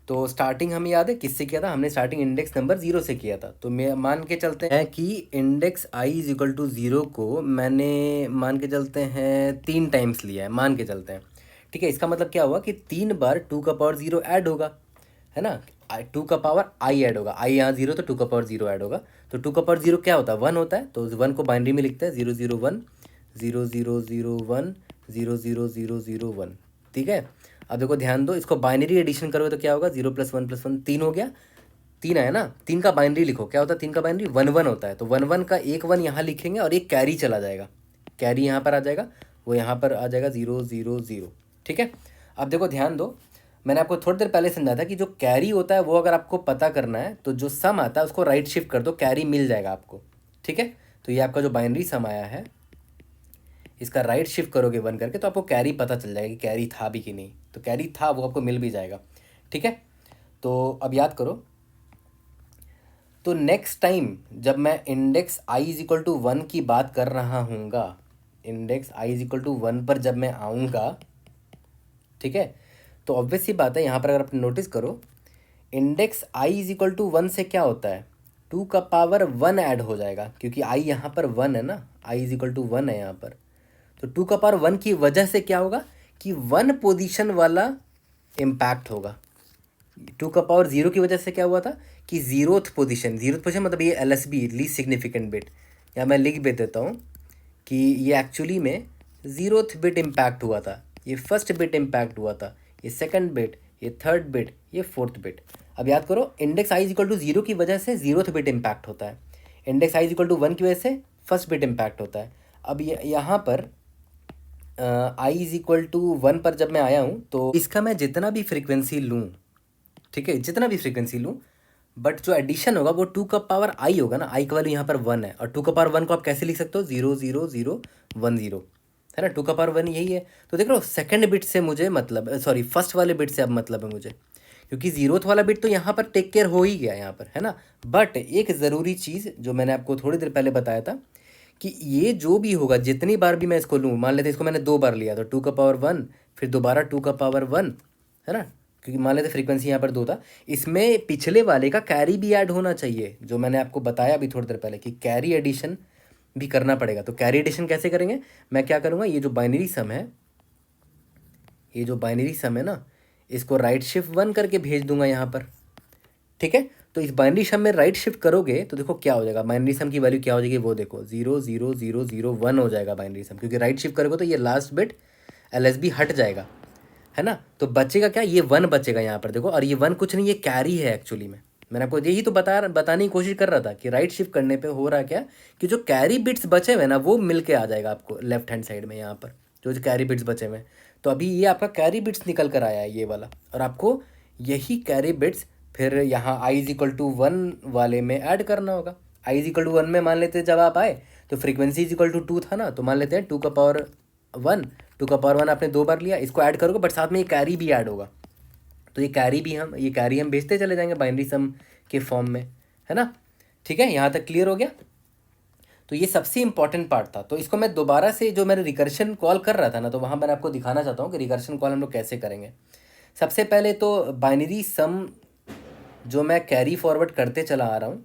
तो स्टार्टिंग हमें याद है किससे किया था, हमने स्टार्टिंग इंडेक्स नंबर 0 से किया था। तो मैं मान के चलते हैं कि इंडेक्स i=0 को मैंने मान के चलते हैं 3 टाइम्स लिया है, मान के चलते हैं। ठीक है, इसका मतलब क्या हुआ कि 3 बार 2 का पावर 0 ऐड होगा, है ना, 2 का पावर ऐड होगा, आई यहाँ 0 तो 2 का पावर 0 ऐड होगा, तो 2 का पावर 0 क्या होता है, 1 होता है, तो 1 को बाइनरी में लिखते हैं 0 0 1 0 0 0 1 0 0 0 0 1। ठीक है, अब देखो ध्यान दो, इसको बाइनरी एडिशन करोगे तो क्या होगा, 0+1+1 3 हो गया, 3 आया ना, 3 का बाइनरी लिखो, क्या होता है 3 का बाइनरी 1 1 होता है, तो 1 1 का एक 1 यहाँ लिखेंगे और एक कैरी चला जाएगा, कैरी यहाँ पर आ जाएगा, वो यहाँ पर आ जाएगा 0 0 0। ठीक है, अब देखो ध्यान दो, मैंने आपको थोड़ी देर पहले समझा था कि जो कैरी होता है वो अगर आपको पता करना है तो जो सम आता है उसको राइट शिफ्ट कर दो, कैरी मिल जाएगा आपको। ठीक है, तो ये आपका जो बाइनरी सम आया है, इसका राइट शिफ्ट करोगे 1 करके तो आपको कैरी पता चल जाएगा कि कैरी था भी कि नहीं, तो कैरी था वो आपको मिल भी जाएगा। ठीक है, तो अब याद करो, तो नेक्स्ट टाइम जब मैं इंडेक्स i=1 की बात कर रहा हूँगा, इंडेक्स i=1 पर जब मैं आऊँगा, ठीक है, तो ऑब्वियस सी बात है यहाँ पर अगर आप नोटिस करो, इंडेक्स i=1 से क्या होता है, 2 का पावर 1 ऐड हो जाएगा, क्योंकि i यहाँ पर 1 है ना, i=1 है यहाँ पर, तो 2 का पावर 1 की वजह से क्या होगा कि 1 पोजीशन वाला इम्पैक्ट होगा। 2 का पावर 0 की वजह से क्या हुआ था कि जीरोथ पोजीशन मतलब ये LSB लीस्ट सिग्निफिकेंट बिट, या मैं लिख भी देता हूँ कि ये एक्चुअली में जीरोथ बिट इम्पैक्ट हुआ था, ये फर्स्ट बिट इम्पैक्ट हुआ था, ये सेकंड बिट, ये थर्ड बिट, ये फोर्थ बिट। अब याद करो, इंडेक्स i=0 की वजह से जीरोथ बिट इम्पैक्ट होता है, इंडेक्स i=1 की वजह से फर्स्ट बिट इम्पैक्ट होता है। अब यहाँ पर i=1 पर जब मैं आया हूँ तो इसका मैं जितना भी फ्रीक्वेंसी लूँ, ठीक है, जितना भी फ्रीक्वेंसी लूँ, बट जो एडिशन होगा वो 2 का पावर i होगा ना, i का वैल्यू यहाँ पर 1 है, और 2 का पावर 1 को आप कैसे लिख सकते हो, 0 0 0 1 0, है ना, 2 का पावर 1 यही है। तो देख लो सेकंड बिट से मुझे मतलब, सॉरी फर्स्ट वाले बिट से अब मतलब है मुझे, क्योंकि जीरोथ वाला बिट तो यहाँ पर टेक केयर हो ही गया यहाँ पर, है ना। बट एक ज़रूरी चीज़ जो मैंने आपको थोड़ी देर पहले बताया था कि ये जो भी होगा, जितनी बार भी मैं इसको लूँ, मान लेते इसको मैंने 2 बार लिया, तो 2 का पावर 1 फिर दोबारा 2 का पावर 1, है ना, क्योंकि मान लेते फ्रीक्वेंसी यहाँ पर 2 था, इसमें पिछले वाले का कैरी भी ऐड होना चाहिए, जो मैंने आपको बताया अभी थोड़ी देर पहले कि कैरी एडिशन भी करना पड़ेगा। तो कैरी एडिशन कैसे करेंगे, मैं क्या करूँगा, ये जो बाइनरी सम है, ये जो बाइनरी सम है ना, इसको राइट शिफ्ट 1 करके भेज दूंगा यहाँ पर। ठीक है, तो इस बाइनरी सम में राइट शिफ्ट करोगे तो देखो क्या हो जाएगा, बाइनरी सम की वैल्यू क्या हो जाएगी, वो देखो 0 0 0 0 1 हो जाएगा बाइनरी सम, क्योंकि राइट शिफ्ट करोगे तो ये लास्ट बिट LSB हट जाएगा, है ना। तो बचेगा क्या, ये 1 बचेगा यहाँ पर देखो, और ये 1 कुछ नहीं, ये कैरी है एक्चुअली में। मैंने आपको यही तो बताने की कोशिश कर रहा था कि राइट शिफ्ट करने पे हो रहा क्या कि जो कैरी बिट्स बचे हुए ना वो मिल के आ जाएगा आपको लेफ्ट हैंड साइड में यहाँ पर, जो कैरी बिट्स बचे हुए हैं। तो अभी ये आपका कैरी बिट्स निकल कर आया है ये वाला, और आपको यही कैरी बिट्स फिर यहाँ आई इज इक्वल टू 1 वाले में ऐड करना होगा। आई इज इक्वल टू 1 में मान लेते हैं जब आप आए तो फ्रीक्वेंसी इज इक्वल टू 2 था ना, तो मान लेते हैं 2 का पावर 1, 2 का पावर 1 आपने 2 बार लिया, इसको ऐड करोगे बट साथ में ये कैरी भी ऐड होगा। तो ये कैरी हम भेजते चले जाएंगे बाइनरी सम के फॉर्म में, है ना। ठीक है, यहाँ तक क्लियर हो गया। तो ये सबसे इंपॉर्टेंट पार्ट था। तो इसको मैं दोबारा से जो मैंने रिकर्शन कॉल कर रहा था ना, तो वहाँ मैंने आपको दिखाना चाहता हूँ कि रिकर्शन कॉल हम लोग कैसे करेंगे। सबसे पहले तो बाइनरी सम जो मैं कैरी फॉरवर्ड करते चला आ रहा हूँ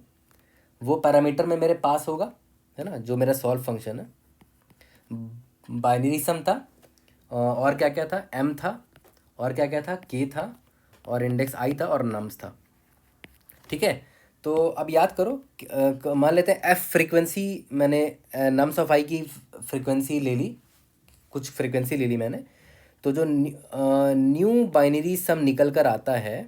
वो पैरामीटर में मेरे पास होगा, है ना, जो मेरा सॉल्व फंक्शन है। बाइनरी सम था, और क्या क्या था, m था, और क्या क्या था, k था, और इंडेक्स i था, और नम्स था। ठीक है, तो अब याद करो, मान लेते हैं f फ्रीक्वेंसी, मैंने नम्स ऑफ i की फ्रीक्वेंसी ले ली, कुछ फ्रीक्वेंसी ले ली मैंने। तो जो न्यू बाइनरी सम निकल कर आता है,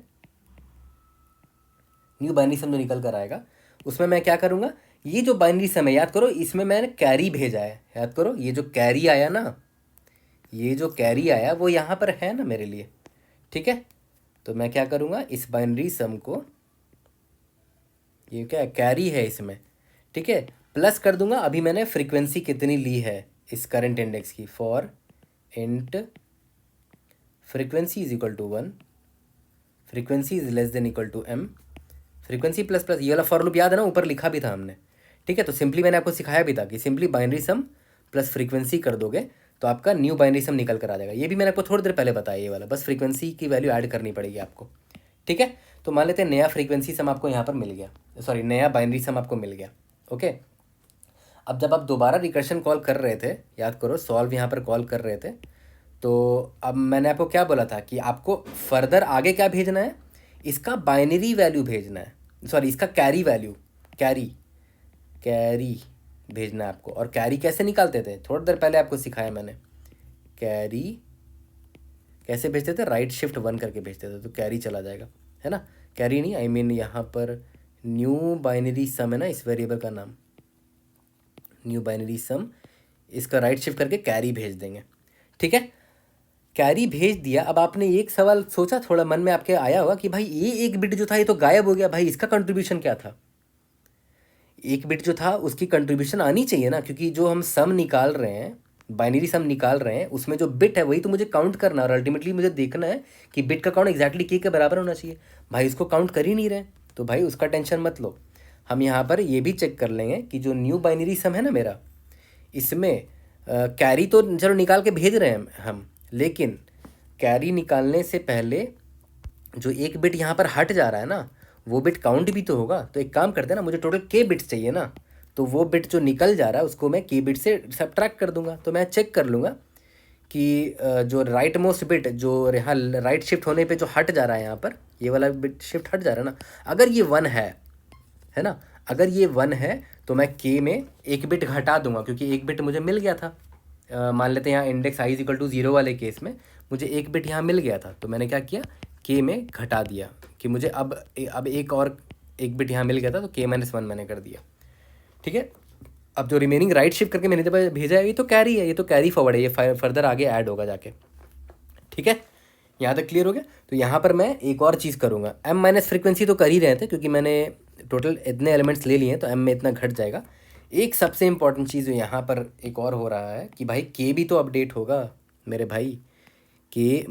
न्यू बाइनरी सम जो निकल कर आएगा उसमें मैं क्या करूँगा, ये जो बाइनरी सम है याद करो, इसमें मैंने कैरी भेजा है। याद करो, ये जो कैरी आया ना, ये जो कैरी आया वो यहाँ पर है ना मेरे लिए। ठीक है, तो मैं क्या करूँगा, इस बाइनरी सम को, ये क्या कैरी है इसमें, ठीक है, प्लस कर दूंगा। अभी मैंने फ्रीक्वेंसी कितनी ली है इस करंट इंडेक्स की, for int frequency is equal to 1, frequency is less than equal to m, frequency plus plus, ये वाला फॉर लूप याद है ना, ऊपर लिखा भी था हमने। ठीक है, तो सिंपली मैंने आपको सिखाया भी था कि सिंपली बाइनरी सम प्लस फ्रीक्वेंसी कर दोगे तो आपका न्यू बाइनरी सम निकल कर आ जाएगा। ये भी मैंने आपको थोड़ी देर पहले बताया, ये वाला बस फ्रीक्वेंसी की वैल्यू ऐड करनी पड़ेगी आपको। ठीक है, तो मान लेते हैं नया फ्रीक्वेंसी सम आपको यहाँ पर मिल गया, सॉरी नया बाइनरी सम आपको मिल गया। ओके, अब जब आप दोबारा रिकर्शन कॉल कर रहे थे, याद करो सॉल्व यहाँ पर कॉल कर रहे थे, तो अब मैंने आपको क्या बोला था कि आपको फर्दर आगे क्या भेजना है, इसका बाइनरी वैल्यू भेजना है, सॉरी इसका कैरी वैल्यू, कैरी भेजना है आपको। और कैरी कैसे निकालते थे, थोड़ी देर पहले आपको सिखाया मैंने। कैरी कैसे भेजते थे, राइट शिफ्ट 1 करके भेजते थे, तो कैरी चला जाएगा, है ना। कैरी नहीं, आई मीन यहाँ पर न्यू बाइनरी सम है ना इस वेरिएबल का नाम, न्यू बाइनरी सम, इसका राइट शिफ्ट करके कैरी भेज देंगे। ठीक है, कैरी भेज दिया। अब आपने एक सवाल सोचा, थोड़ा मन में आपके आया होगा कि भाई ये एक बिट जो था ये तो गायब हो गया, भाई इसका कंट्रीब्यूशन क्या था। एक बिट जो था उसकी कंट्रीब्यूशन आनी चाहिए ना, क्योंकि जो हम सम निकाल रहे हैं, बाइनरी सम निकाल रहे हैं, उसमें जो बिट है वही तो मुझे काउंट करना है, और अल्टीमेटली मुझे देखना है कि बिट का काउंट एक्जैक्टली के बराबर होना चाहिए। भाई इसको काउंट कर ही नहीं रहे, तो भाई उसका टेंशन मत लो। हम यहाँ पर ये भी चेक कर लेंगे कि जो न्यू बाइनरी सम है ना मेरा, इसमें कैरी तो चलो निकाल के भेज रहे हैं हम, लेकिन कैरी निकालने से पहले जो एक बिट यहाँ पर हट जा रहा है ना, वो बिट काउंट भी तो होगा। तो एक काम करते हैं ना, मुझे टोटल के बिट्स चाहिए ना, तो वो बिट जो निकल जा रहा है उसको मैं के बिट से सब्ट्रैक्ट कर दूंगा। तो मैं चेक कर लूँगा कि जो राइट मोस्ट बिट जो यहाँ राइट शिफ्ट होने पे जो हट जा रहा है, यहाँ पर ये वाला बिट शिफ्ट हट जा रहा है ना, अगर ये 1 है ना, अगर ये 1 है तो मैं के में एक बिट घटा दूंगा, क्योंकि एक बिट मुझे मिल गया था। मान लेते हैं यहाँ index i is equal to 0 वाले केस में मुझे एक बिट यहाँ मिल गया था, तो मैंने क्या किया, के में घटा दिया कि मुझे अब एक और एक बिट यहाँ मिल गया था, तो के -1 मैंने कर दिया। ठीक है, अब जो रिमेनिंग राइट शिफ्ट करके मैंने जब भेजा है, ये तो कैरी है, ये तो कैरी फॉरवर्ड है, ये फर्दर आगे ऐड होगा जाके। ठीक है, यहाँ तक क्लियर हो गया। तो यहाँ पर मैं एक और चीज़ करूँगा, m- फ्रीक्वेंसी तो कर ही रहे थे क्योंकि मैंने टोटल इतने एलिमेंट्स ले लिए हैं, तो m में इतना घट जाएगा। एक सबसे इंपॉर्टेंट चीज़ जो यहाँ पर एक और हो रहा है कि भाई k भी तो अपडेट होगा मेरे भाई, k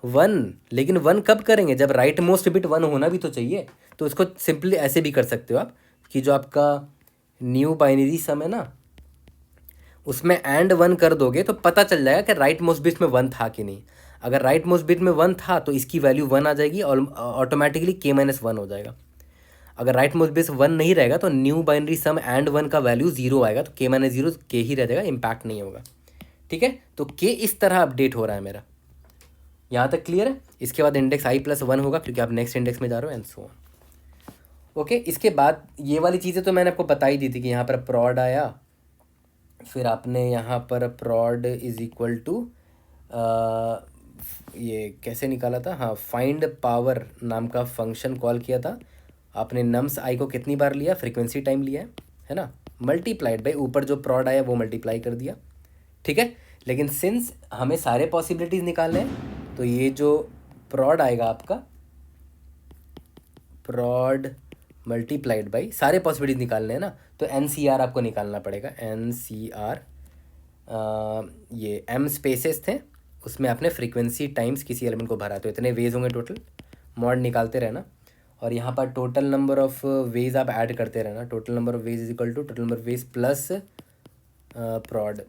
-1, लेकिन 1 कब करेंगे, जब राइट मोस्ट बिट 1 होना भी तो चाहिए। तो इसको सिंपली ऐसे भी कर सकते हो आप कि जो आपका न्यू बाइनरी सम है ना, उसमें एंड 1 कर दोगे तो पता चल जाएगा कि राइट मोस्ट बिट में 1 था कि नहीं। अगर राइट मोस्ट बिट में 1 था तो इसकी वैल्यू 1 आ जाएगी और ऑटोमेटिकली के -1 हो जाएगा। अगर राइट मोस्ट बिट 1 नहीं रहेगा तो न्यू बाइनरी सम एंड 1 का वैल्यू 0 आएगा, तो के -0 के ही रह जाएगा, इम्पैक्ट नहीं होगा। ठीक है, तो के इस तरह अपडेट हो रहा है मेरा, यहाँ तक क्लियर है। इसके बाद इंडेक्स i+1 होगा क्योंकि आप नेक्स्ट इंडेक्स में जा रहे हो, एंड सो ऑन। ओके, इसके बाद ये वाली चीज़ें तो मैंने आपको बता ही दी थी कि यहाँ पर प्रॉड आया, फिर आपने यहाँ पर प्रॉड इज इक्वल टू ये कैसे निकाला था, हाँ फाइंड पावर नाम का फंक्शन कॉल किया था। आपने नम्स आई को कितनी बार लिया, फ्रीक्वेंसी टाइम लिया है ना, मल्टीप्लाइड बाई ऊपर जो प्रॉड आया वो मल्टीप्लाई कर दिया, ठीक है। लेकिन सिंस हमें सारे पॉसिबिलिटीज़ निकालने हैं तो ये जो प्रॉड आएगा आपका, प्रॉड मल्टीप्लाइड बाई सारे पॉसिबिलिटीज निकालने हैं ना, तो NCR आपको निकालना पड़ेगा। NCR ये M स्पेसेस थे, उसमें आपने फ्रीक्वेंसी टाइम्स किसी एलिमेंट को भरा, तो इतने वेज होंगे टोटल, मॉड निकालते रहना। और यहाँ पर टोटल नंबर ऑफ वेज आप ऐड करते रहना, total number of ways is equal to total number ways plus prod,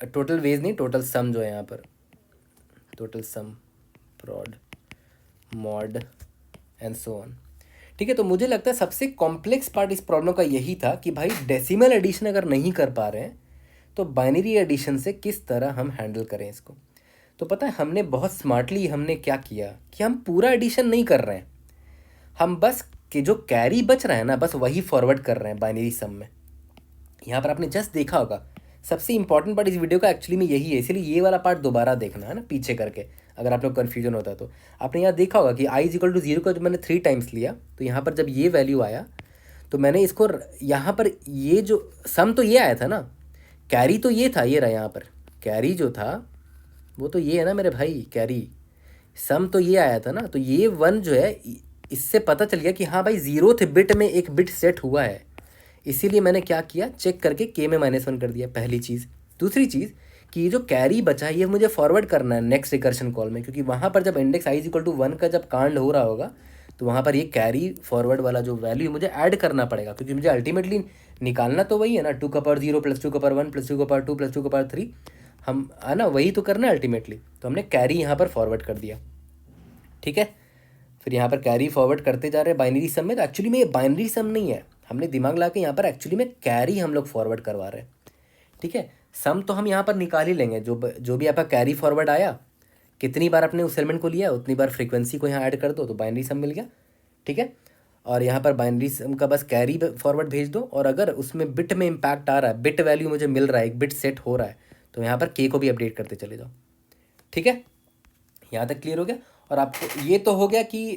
total ways नहीं टोटल सम जो है यहाँ पर, total sum prod mod and so on, ठीक है। तो मुझे लगता है सबसे कॉम्प्लेक्स पार्ट इस प्रॉब्लम का यही था कि भाई डेसिमल एडिशन अगर नहीं कर पा रहे हैं तो बाइनरी एडिशन से किस तरह हम हैंडल करें इसको। तो पता है हमने बहुत स्मार्टली हमने क्या किया कि हम पूरा एडिशन नहीं कर रहे हैं, हम बस कि जो कैरी बच रहा है ना बस वही फॉरवर्ड कर रहे हैं बाइनरी सम में। यहाँ पर आपने जस्ट देखा होगा, सबसे इंपॉर्टेंट पार्ट इस वीडियो का एक्चुअली में यही है, इसलिए ये वाला पार्ट दोबारा देखना है ना पीछे करके, अगर आप लोग कन्फ्यूजन होता है तो। आपने यहाँ देखा होगा कि i=0 का जब मैंने 3 टाइम्स लिया तो यहाँ पर जब ये वैल्यू आया तो मैंने इसको यहाँ पर ये जो सम तो ये आया था ना, कैरी तो ये था, ये रहा यहाँ पर कैरी जो था वो तो ये है ना मेरे भाई, कैरी सम तो ये आया था ना, तो ये 1 जो है इससे पता चल गया कि हाँ भाई 0th बिट में एक बिट सेट हुआ है, इसीलिए मैंने क्या किया चेक करके k में -1 कर दिया, पहली चीज़। दूसरी चीज़ कि ये जो कैरी बचा है ये मुझे फॉरवर्ड करना है नेक्स्ट रिकर्शन कॉल में, क्योंकि वहाँ पर जब इंडेक्स i=1 का जब कांड हो रहा होगा तो वहाँ पर ये कैरी फॉरवर्ड वाला जो वैल्यू मुझे ऐड करना पड़ेगा, क्योंकि मुझे अल्टीमेटली निकालना तो वही है ना, 2^0 + 2^1 + 2^2 + 2^3, हम है ना वही तो करना है अल्टीमेटली। तो हमने कैरी यहाँ पर फॉरवर्ड कर दिया, ठीक है। फिर यहाँ पर कैरी फॉरवर्ड करते जा रहे हैं बाइनरी सम में, तो एक्चुअली में ये बाइनरी सम नहीं है, हमने दिमाग ला के यहाँ पर एक्चुअली में कैरी हम लोग फॉरवर्ड करवा रहे हैं, ठीक है। सम तो हम यहाँ पर निकाल ही लेंगे, जो भी आपका कैरी फॉरवर्ड आया, कितनी बार आपने उस एलिमेंट को लिया उतनी बार फ्रीक्वेंसी को यहाँ ऐड कर दो तो बाइनरी सम मिल गया, ठीक है। और यहाँ पर बाइनरी सम का बस कैरी फॉरवर्ड भेज दो, और अगर उसमें बिट में इम्पैक्ट आ रहा है, बिट वैल्यू मुझे मिल रहा है, एक बिट सेट हो रहा है, तो यहाँ पर के को भी अपडेट करते चले जाओ, ठीक है। यहाँ तक क्लियर हो गया। और आपको ये तो हो गया कि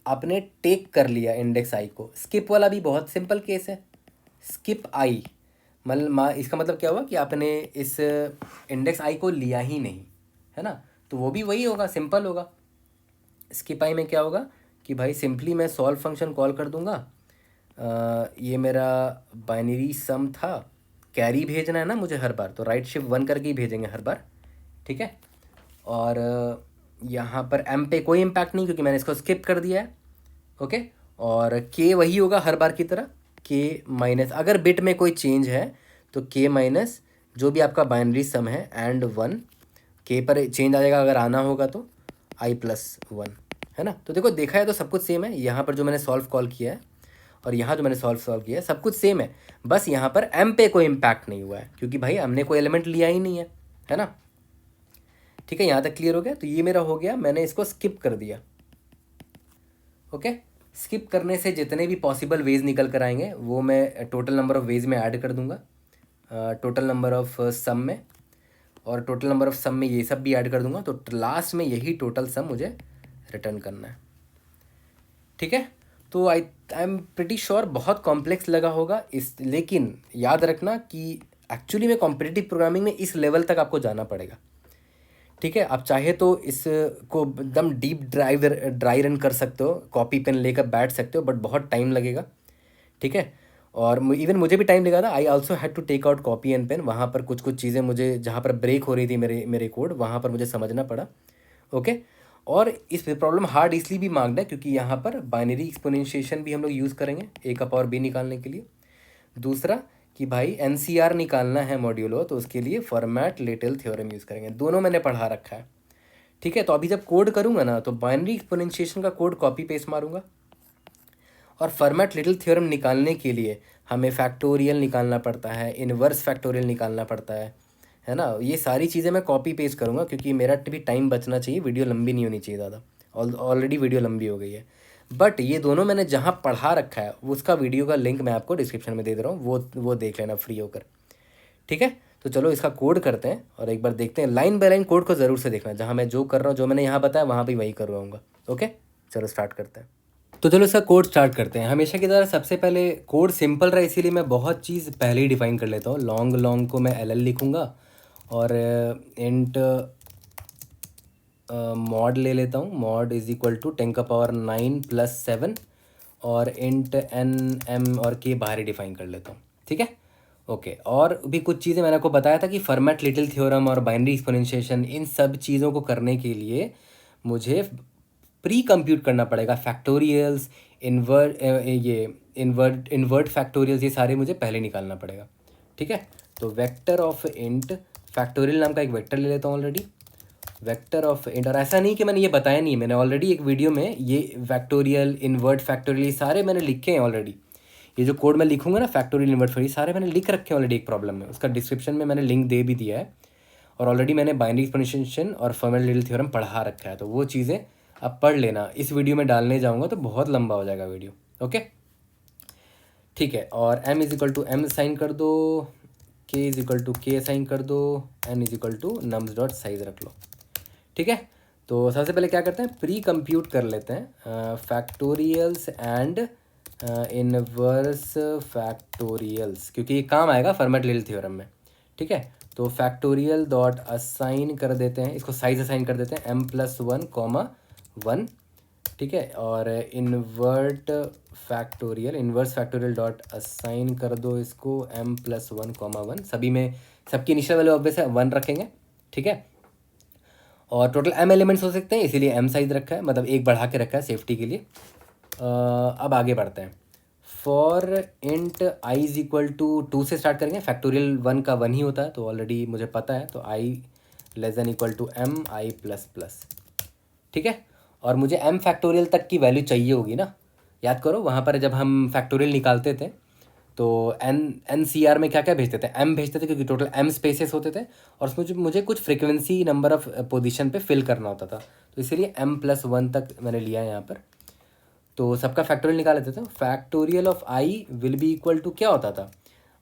आपने टेक कर लिया इंडेक्स आई को। स्किप वाला भी बहुत सिंपल केस है, स्किप आई मतलब इसका मतलब क्या हुआ कि आपने इस इंडेक्स आई को लिया ही नहीं, है ना, तो वो भी वही होगा, सिंपल होगा। स्किप आई में क्या होगा कि भाई सिंपली मैं सॉल्व फंक्शन कॉल कर दूंगा, ये मेरा बाइनरी सम था, कैरी भेजना है ना मुझे हर बार, तो राइट शिफ्ट 1 करके ही भेजेंगे हर बार, ठीक है। और यहाँ पर एम पे कोई इम्पैक्ट नहीं क्योंकि मैंने इसको स्किप कर दिया है, ओके। और के वही होगा हर बार की तरह, के माइनस अगर बिट में कोई चेंज है तो के माइनस जो भी आपका बाइनरी सम है एंड 1, के पर चेंज आ जाएगा अगर आना होगा तो i+1, है ना। तो देखो देखा है तो सब कुछ सेम है, यहाँ पर जो मैंने सॉल्व कॉल किया है और यहाँ जो मैंने सॉल्व किया है सब कुछ सेम है, बस यहाँ पर एम पे कोई इम्पैक्ट नहीं हुआ है क्योंकि भाई हमने कोई एलिमेंट लिया ही नहीं है ना, ठीक है। यहाँ तक क्लियर हो गया। तो ये मेरा हो गया, मैंने इसको स्किप कर दिया, ओके। स्किप करने से जितने भी पॉसिबल वेज निकल कर आएंगे वो मैं टोटल नंबर ऑफ़ वेज में ऐड कर दूंगा, टोटल नंबर ऑफ़ सम में, और टोटल नंबर ऑफ़ सम में ये सब भी ऐड कर दूंगा, तो लास्ट में यही टोटल सम मुझे रिटर्न करना है, ठीक है। तो आई एम प्रिटी श्योर बहुत कॉम्प्लेक्स लगा होगा लेकिन याद रखना कि एक्चुअली में कॉम्पिटिटिव प्रोग्रामिंग में इस लेवल तक आपको जाना पड़ेगा, ठीक है। आप चाहे तो इसको एकदम डीप ड्राई रन कर सकते हो, कॉपी पेन लेकर बैठ सकते हो, बट बहुत टाइम लगेगा, ठीक है। और इवन मुझे भी टाइम लगा था, I also had to take out copy and pen, वहाँ पर कुछ चीज़ें मुझे जहाँ पर ब्रेक हो रही थी मेरे कोड, वहाँ पर मुझे समझना पड़ा, ओके। और इस प्रॉब्लम हार्ड इसलिए भी मांगना है क्योंकि यहाँ पर बाइनरी एक्सपोनेंशिएशन भी हम लोग यूज़ करेंगे ए का पावर बी निकालने के लिए। दूसरा कि भाई NCR निकालना है मॉड्यूलो, तो उसके लिए फॉर्मेट लिटिल थ्योरम यूज़ करेंगे, दोनों मैंने पढ़ा रखा है, ठीक है। तो अभी जब कोड करूँगा ना तो बाइनरी एक्सपोनेंशिएशन का कोड कॉपी पेस्ट मारूंगा, और फॉर्मेट लिटिल थ्योरम निकालने के लिए हमें फैक्टोरियल निकालना पड़ता है, इनवर्स फैक्टोरियल निकालना पड़ता है ना। ये सारी चीज़ें मैं कॉपी पेस्ट करूँगा क्योंकि मेरा भी टाइम बचना चाहिए, वीडियो लंबी नहीं होनी चाहिए ज़्यादा, ऑलरेडी वीडियो लंबी हो गई है। बट ये दोनों मैंने जहाँ पढ़ा रखा है उसका वीडियो का लिंक मैं आपको डिस्क्रिप्शन में दे दे रहा हूँ, वो देख लेना फ्री होकर, ठीक है। तो चलो इसका कोड करते हैं और एक बार देखते हैं। लाइन बाय लाइन कोड को ज़रूर से देखना, जहाँ मैं जो कर रहा हूँ, जो मैंने यहाँ बताया वहाँ भी वही कर रहा ओके, चलो स्टार्ट करते हैं। तो चलो इसका कोड स्टार्ट करते हैं। हमेशा की तरह सबसे पहले कोड सिंपल रहा, इसीलिए मैं बहुत चीज़ पहले ही डिफाइन कर लेता हूँ। लॉन्ग को मैं एल लिखूँगा और इंट मॉड ले लेता हूँ। मॉड इज़ इक्वल टू 10⁻9 + 7 और इंट n m और k बाहर ही डिफाइन कर लेता हूँ, ठीक है ओके। और भी कुछ चीज़ें मैंने आपको बताया था कि फर्मेट लिटिल थ्योरम और बाइनरी एक्सपोनेंशिएशन, इन सब चीज़ों को करने के लिए मुझे प्री कंप्यूट करना पड़ेगा। फैक्टोरियल्स, इन्वर्ट फैक्टोरियल्स, ये सारे मुझे पहले निकालना पड़ेगा, ठीक है। तो वेक्टर ऑफ इंट फैक्टोरियल नाम का एक वेक्टर ले लेता हूँ ऑलरेडी। वेक्टर ऑफ इंट, और ऐसा नहीं कि मैंने ये बताया नहीं है, मैंने ऑलरेडी एक वीडियो में ये फैक्टोरियल, इन्वर्ट फैक्टोरियल, ये सारे मैंने लिखे हैं ऑलरेडी। ये जो कोड मैं लिखूंगा ना, फैक्टोरियल, इन्वर्ट फैक्टोरियल, सारे मैंने लिख रखे हैं ऑलरेडी एक प्रॉब्लम में। उसका डिस्क्रिप्शन में मैंने लिंक दे भी दिया है। और ऑलरेडी मैंने बाइनरी एक्सपोनेंशिएशन और फर्मेट लिटिल थ्योरम पढ़ा रखा है, तो वो चीज़ें अब पढ़ लेना। इस वीडियो में डालने जाऊँगा तो बहुत लंबा हो जाएगा वीडियो, ओके ठीक है। और m is equal to m sign कर दो, k is equal to k sign कर दो, n is equal to nums dot size रख लो, ठीक है। तो सबसे पहले क्या करते हैं, प्री कंप्यूट कर लेते हैं फैक्टोरियल्स एंड इनवर्स फैक्टोरियल्स, क्योंकि ये काम आएगा फर्मेट लिटिल थ्योरम में, ठीक है। तो फैक्टोरियल डॉट असाइन कर देते हैं, इसको साइज असाइन कर देते हैं m+1, ठीक है। और इन्वर्स फैक्टोरियल डॉट असाइन कर दो इसको m+1, सभी में सबकी इनिशियल वैल्यू ऑब्वियस है 1 रखेंगे, ठीक है। और टोटल m एलिमेंट्स हो सकते हैं, इसीलिए m साइज रखा है, मतलब एक बढ़ा के रखा है सेफ्टी के लिए। अब आगे बढ़ते हैं। For int i is equal to 2 से स्टार्ट करेंगे। फैक्टोरियल 1 का 1 ही होता है, तो ऑलरेडी मुझे पता है। तो i <= m i++, ठीक है। और मुझे m फैक्टोरियल तक की वैल्यू चाहिए होगी ना, याद करो वहाँ पर जब हम फैक्टोरियल निकालते थे तो NCR में क्या क्या भेजते थे, m भेजते थे, क्योंकि टोटल m स्पेसेस होते थे और उसमें मुझे कुछ फ्रिक्वेंसी नंबर ऑफ पोजीशन पे फिल करना होता था, तो इसीलिए m+1 तक मैंने लिया है यहाँ पर। तो सबका फैक्टोरियल निकाल लेते थे। Factorial of i will be equal to क्या होता था,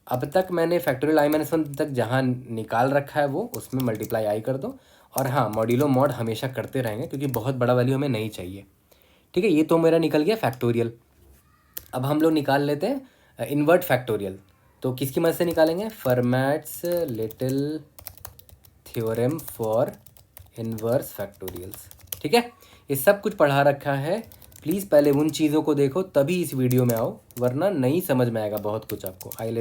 अब तक मैंने फैक्टोरियल i-1 तक जहाँ निकाल रखा है वो, उसमें मल्टीप्लाई i कर दो। और हाँ, मॉड्यूलो मॉड हमेशा करते रहेंगे, क्योंकि बहुत बड़ा वैल्यू हमें नहीं चाहिए, ठीक है। ये तो मेरा निकल गया फैक्टोरियल। अब हम लोग निकाल लेते हैं इन्वर्ट फैक्टोरियल। तो किसकी मदद से निकालेंगे, formats little theorem for inverse factorials, ठीक है। ये सब कुछ पढ़ा रखा है, प्लीज़ पहले उन चीज़ों को देखो तभी इस वीडियो में आओ, वरना नहीं समझ में आएगा बहुत कुछ आपको। i <=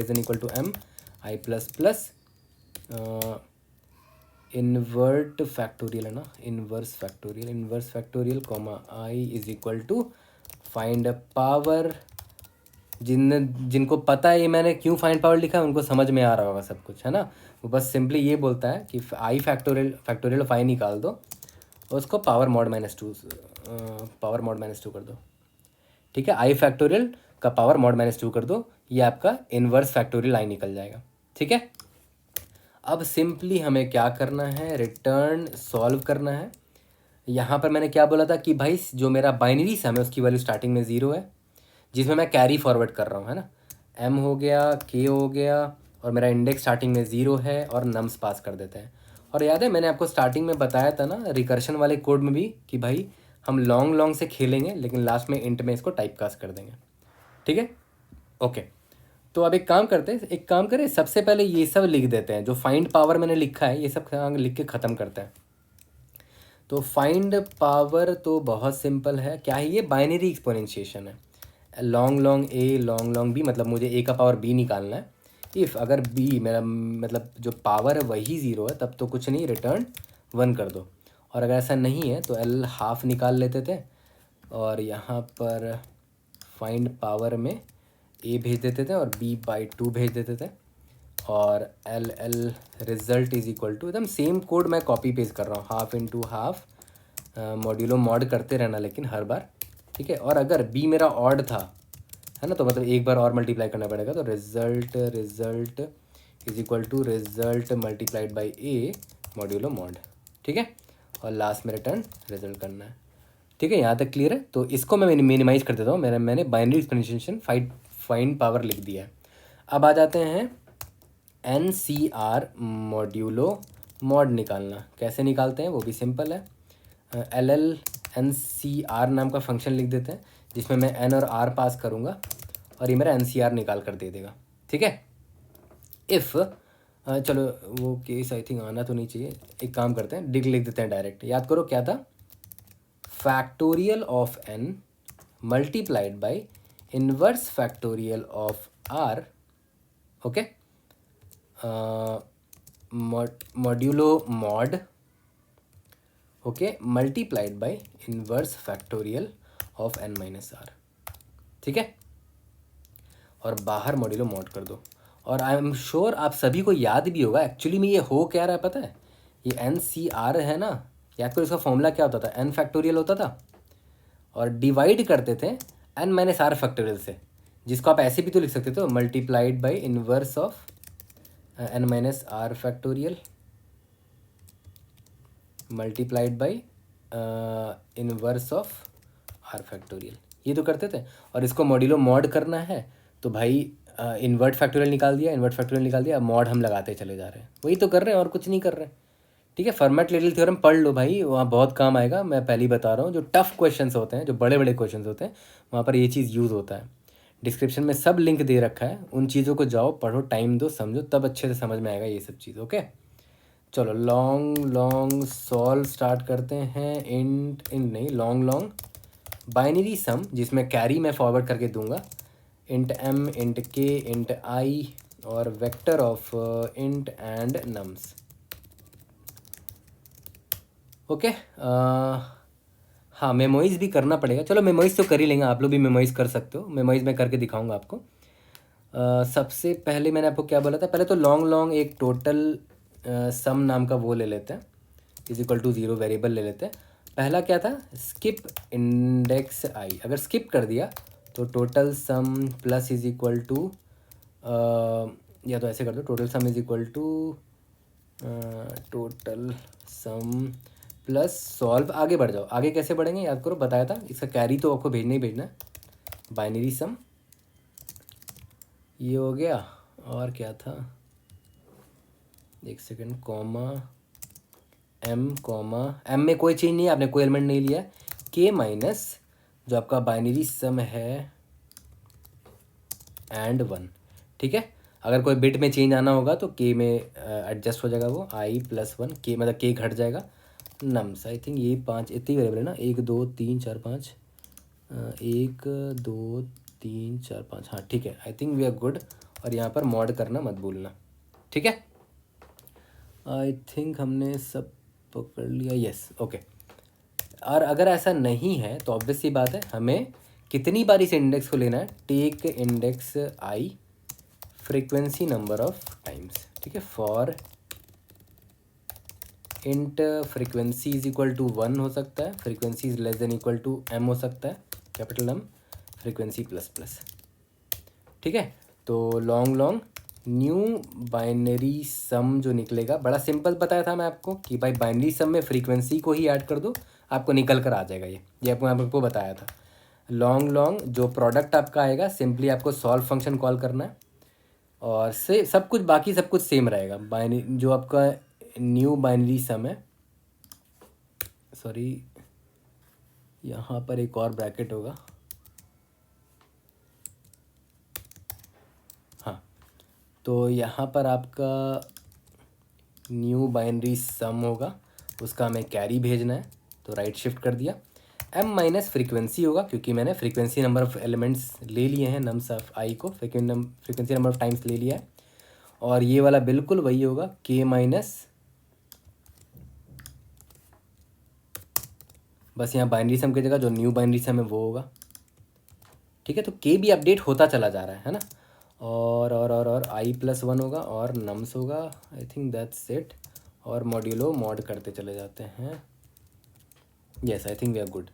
m i++ invert factorial है ना, inverse factorial comma i is equal to find power. जिनको पता है ये मैंने क्यों फाइंड पावर लिखा है, उनको समझ में आ रहा होगा सब कुछ, है ना। वो बस सिंपली ये बोलता है कि i फैक्टोरियल ऑफ i निकाल दो, उसको पावर मॉड -2 कर दो, ठीक है। i फैक्टोरियल का पावर मॉड -2 कर दो, ये आपका इन्वर्स फैक्टोरियल i निकल जाएगा, ठीक है। अब सिंपली हमें क्या करना है, रिटर्न सॉल्व करना है। यहाँ पर मैंने क्या बोला था कि भाई जो मेरा बाइनरी सम है उसकी वैल्यू स्टार्टिंग में 0 है, जिसमें मैं कैरी फॉरवर्ड कर रहा हूँ, है ना। m हो गया, k हो गया, और मेरा इंडेक्स स्टार्टिंग में 0 है, और नम्स पास कर देते हैं। और याद है मैंने आपको स्टार्टिंग में बताया था ना रिकर्शन वाले कोड में भी कि भाई हम लॉन्ग से खेलेंगे, लेकिन लास्ट में इंट में इसको टाइप कास्ट कर देंगे, ठीक है ओके। तो अब एक काम करें, सबसे पहले ये सब लिख देते हैं, जो फाइंड पावर मैंने लिखा है ये सब लिख के ख़त्म करते हैं। तो फाइंड पावर तो बहुत सिंपल है, क्या है ये, बाइनरी एक्सपोनेंशिएशन है। लॉन्ग ए लॉन्ग बी, मतलब मुझे ए का पावर बी निकालना है। इफ़ अगर बी मेरा मतलब जो पावर है वही 0 है, तब तो कुछ नहीं, रिटर्न 1 कर दो। और अगर ऐसा नहीं है तो एल हाफ निकाल लेते थे, और यहाँ पर फाइंड पावर में ए भेज देते थे और b/2 भेज देते थे, और l result is equal to, एकदम सेम कोड मैं कॉपी पेस्ट कर रहा हूँ, half into half, modulo mod करते रहना लेकिन हर बार, ठीक है। और अगर b मेरा ऑड था, है ना, तो मतलब एक बार और मल्टीप्लाई करना पड़ेगा, तो result is equal to result multiplied by a modulo mod, ठीक है। और लास्ट में रिटर्न रिजल्ट करना है, ठीक है। यहाँ तक क्लियर है। तो इसको मैं मिनिमाइज़ कर देता हूँ, मैंने बाइनरी एक्सपोनेंशिएशन फाइंड पावर लिख दिया है। अब आ जाते हैं एन सी आर मॉड्यूलो मॉड निकालना। कैसे निकालते हैं वो भी सिंपल है। एल एल एन सी आर नाम का फंक्शन लिख देते हैं जिसमें मैं एन और आर पास करूँगा और ये मेरा एन सी आर निकाल कर दे देगा। ठीक है। इफ़ चलो वो केस आई थिंक आना तो नहीं चाहिए, एक काम करते हैं डिग लिख देते हैं डायरेक्ट। याद करो क्या था, factorial of n multiplied by inverse factorial of r. Okay, modulo mod okay multiplied by inverse factorial of n minus r. ठीक है, और बाहर मॉड्यूलो मॉड कर दो। और आई एम श्योर आप सभी को याद भी होगा एक्चुअली में ये हो क्या रहा है पता है, ये एन सी आर है ना, याद करो इसका फॉर्मूला क्या होता था, एन फैक्टोरियल होता था और डिवाइड करते थे एन माइनस आर फैक्टोरियल से, जिसको आप ऐसे भी तो लिख सकते थे multiplied by inverse of n minus r factorial multiplied by inverse of r factorial, ये तो करते थे। और इसको मॉड्यूलो मॉड करना है तो भाई इन्वर्ट फैक्टोरियल निकाल दिया, इन्वर्ट फैक्टोरियल निकाल दिया, अब मॉड हम लगाते चले जा रहे हैं, वही तो कर रहे हैं और कुछ नहीं कर रहे हैं। ठीक है, फॉर्मेट लिटिल थ्योरम पढ़ लो भाई, वहाँ बहुत काम आएगा। मैं पहले ही बता रहा हूँ, जो टफ क्वेश्चंस होते हैं, जो बड़े बड़े क्वेश्चंस होते हैं, वहाँ पर ये चीज़ यूज़ होता है। डिस्क्रिप्शन में सब लिंक दे रखा है, उन चीज़ों को जाओ पढ़ो, टाइम दो, समझो, तब अच्छे से समझ में आएगा ये सब चीज़। ओके, चलो लॉन्ग लॉन्ग सॉल्व स्टार्ट करते हैं। इंट इंट नहीं, लॉन्ग लॉन्ग बाइनरी सम, जिसमें कैरी मैं फॉरवर्ड करके दूंगा, इंट एम इंट के इंट आई और vector of int and nums. Okay, हाँ मेमोइज़ भी करना पड़ेगा। चलो मेमोइज़ तो कर ही लेंगे, आप लोग भी मेमोइज़ कर सकते हो, मेमोइज़ मैं करके दिखाऊंगा आपको। सबसे पहले मैंने आपको क्या बोला था, पहले तो लॉन्ग लॉन्ग एक टोटल सम नाम का वो ले लेते हैं, इज इक्वल टू 0 वेरिएबल ले लेते हैं। पहला क्या था, स्किप इंडेक्स आई, अगर स्किप कर दिया तो total sum plus is equal to, या तो ऐसे कर दो, total sum is equal to total sum plus solve. आगे बढ़ जाओ, आगे कैसे बढ़ेंगे याद करो, बताया था, इसका कैरी तो आपको भेजना ही भेजना है। बाइनरी सम ये हो गया, और क्या था, एक सेकेंड, कॉमा एम में कोई चेंज नहीं है, आपने कोई एलिमेंट नहीं लिया। के माइनस जो आपका बाइनरी सम है एंड 1। ठीक है, अगर कोई बिट में चेंज आना होगा तो के में एडजस्ट हो जाएगा वो, आई प्लस 1 के, मतलब के घट जाएगा। नम्स आई थिंक ये 5 इतनी वेरिएबल है ना, 1 2 3 4 5, 1 2 3 4 5, हाँ ठीक है, I think we are good. और यहाँ पर मॉड करना मत भूलना। ठीक है, आई थिंक हमने सब पकड़ लिया, यस ओके। और अगर ऐसा नहीं है तो ऑब्वियस सी बात है, हमें कितनी बार इस इंडेक्स को लेना है, take index i frequency number of times. ठीक है, for int frequency is equal to 1 हो सकता है, frequency is less than equal to m हो सकता है, capital m, frequency plus plus. ठीक है, तो long long new binary sum जो निकलेगा, बड़ा सिंपल बताया था मैं आपको कि भाई बाइनरी सम में फ्रीक्वेंसी को ही ऐड कर दो, आपको निकल कर आ जाएगा। ये आपको बताया था। लॉन्ग लॉन्ग जो प्रोडक्ट आपका आएगा, सिंपली आपको सॉल्व फंक्शन कॉल करना है और से सब कुछ, बाकी सब कुछ सेम रहेगा। बाइनरी जो आपका न्यू बाइनरी सम है, सॉरी यहाँ पर एक और ब्रैकेट होगा, हाँ, तो यहाँ पर आपका न्यू बाइनरी सम होगा, उसका हमें कैरी भेजना है, तो राइट शिफ्ट कर दिया। एम माइनस फ्रीक्वेंसी होगा, क्योंकि मैंने फ्रीक्वेंसी नंबर ऑफ एलिमेंट्स ले लिए हैं, नम्स ऑफ आई को फ्रीक्वेंसी नंबर ऑफ टाइम्स ले लिया है। और ये वाला बिल्कुल वही होगा, के माइनस, बस यहाँ बाइनरी सम की जगह जो न्यू बाइनरी सम है वो होगा। ठीक है, तो के भी अपडेट होता चला जा रहा है ना। और आई प्लस 1 होगा और नम्स होगा, आई थिंक दैट्स इट। और मॉड्यूलो मॉड करते चले जाते हैं, yes I think we are good.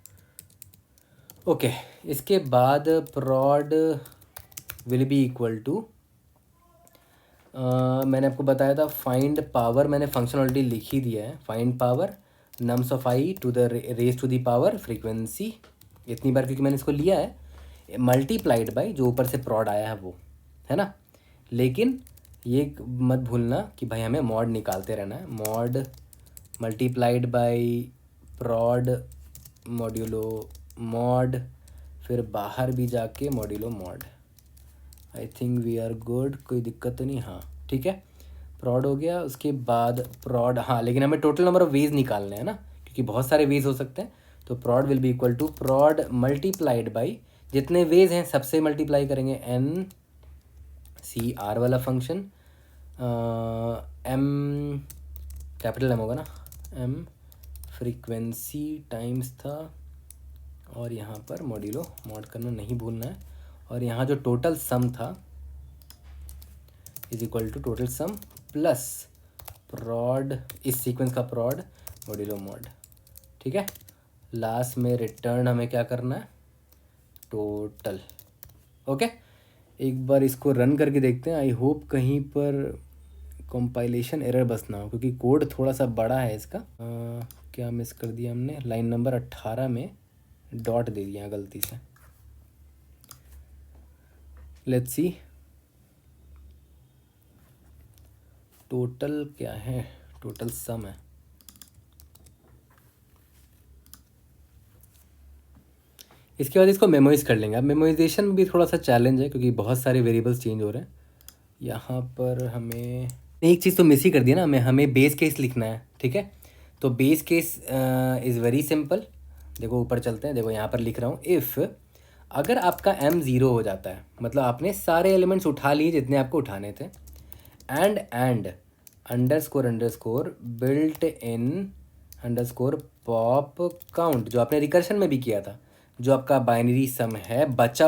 Okay, इसके बाद prod will be equal to, मैंने आपको बताया था फाइंड पावर, मैंने फंक्शन ऑलरेडी लिख ही दिया है, find power nums of i to the raise to the power frequency, इतनी बार क्योंकि मैंने इसको लिया है, मल्टीप्लाइड बाई जो ऊपर से प्रॉड आया है वो, है ना। लेकिन ये मत भूलना कि भाई हमें मॉड निकालते रहना है। Mod multiplied by prod modulo mod, फिर बाहर भी जाके modulo mod. I think we are good, कोई दिक्कत तो नहीं। हाँ ठीक है, प्रॉड हो गया। उसके बाद प्रॉड, हाँ लेकिन हमें टोटल नंबर ऑफ वेज निकालने हैं ना, क्योंकि बहुत सारे वेज हो सकते हैं। तो prod will be equal to prod multiplied by जितने वेज हैं सबसे मल्टीप्लाई करेंगे, एन सी आर वाला फंक्शन, एम कैपिटल एम होगा ना, एम फ्रीक्वेंसी टाइम्स था, और यहाँ पर मॉड्यूलो मॉड करना नहीं भूलना है। और यहाँ जो टोटल सम था is equal to total sum plus prod, इस सीक्वेंस का प्रॉड मॉड्यूलो मॉड। ठीक है, लास्ट में रिटर्न हमें क्या करना है, टोटल। ओके, एक बार इसको रन करके देखते हैं। आई होप कहीं पर कंपाइलेशन एरर बस ना हो, क्योंकि कोड थोड़ा सा बड़ा है इसका। क्या मिस कर दिया हमने, लाइन नंबर 18 में डॉट दे दिया गलती से। लेट्स सी टोटल क्या है, टोटल सम है। इसके बाद इसको मेमोराइज कर लेंगे। अब मेमोराइजेशन भी थोड़ा सा चैलेंज है, क्योंकि बहुत सारे वेरिएबल्स चेंज हो रहे हैं। यहाँ पर हमें एक चीज़ तो मिस ही कर दिया ना, हमें बेस केस लिखना है। ठीक है, तो base case is very simple. देखो ऊपर चलते हैं, देखो यहाँ पर लिख रहा हूँ, इफ़ अगर आपका m 0 हो जाता है, मतलब आपने सारे एलिमेंट्स उठा लिए जितने आपको उठाने थे, and underscore built in underscore pop count, जो आपने रिकर्शन में भी किया था, जो आपका बाइनरी सम है, बचा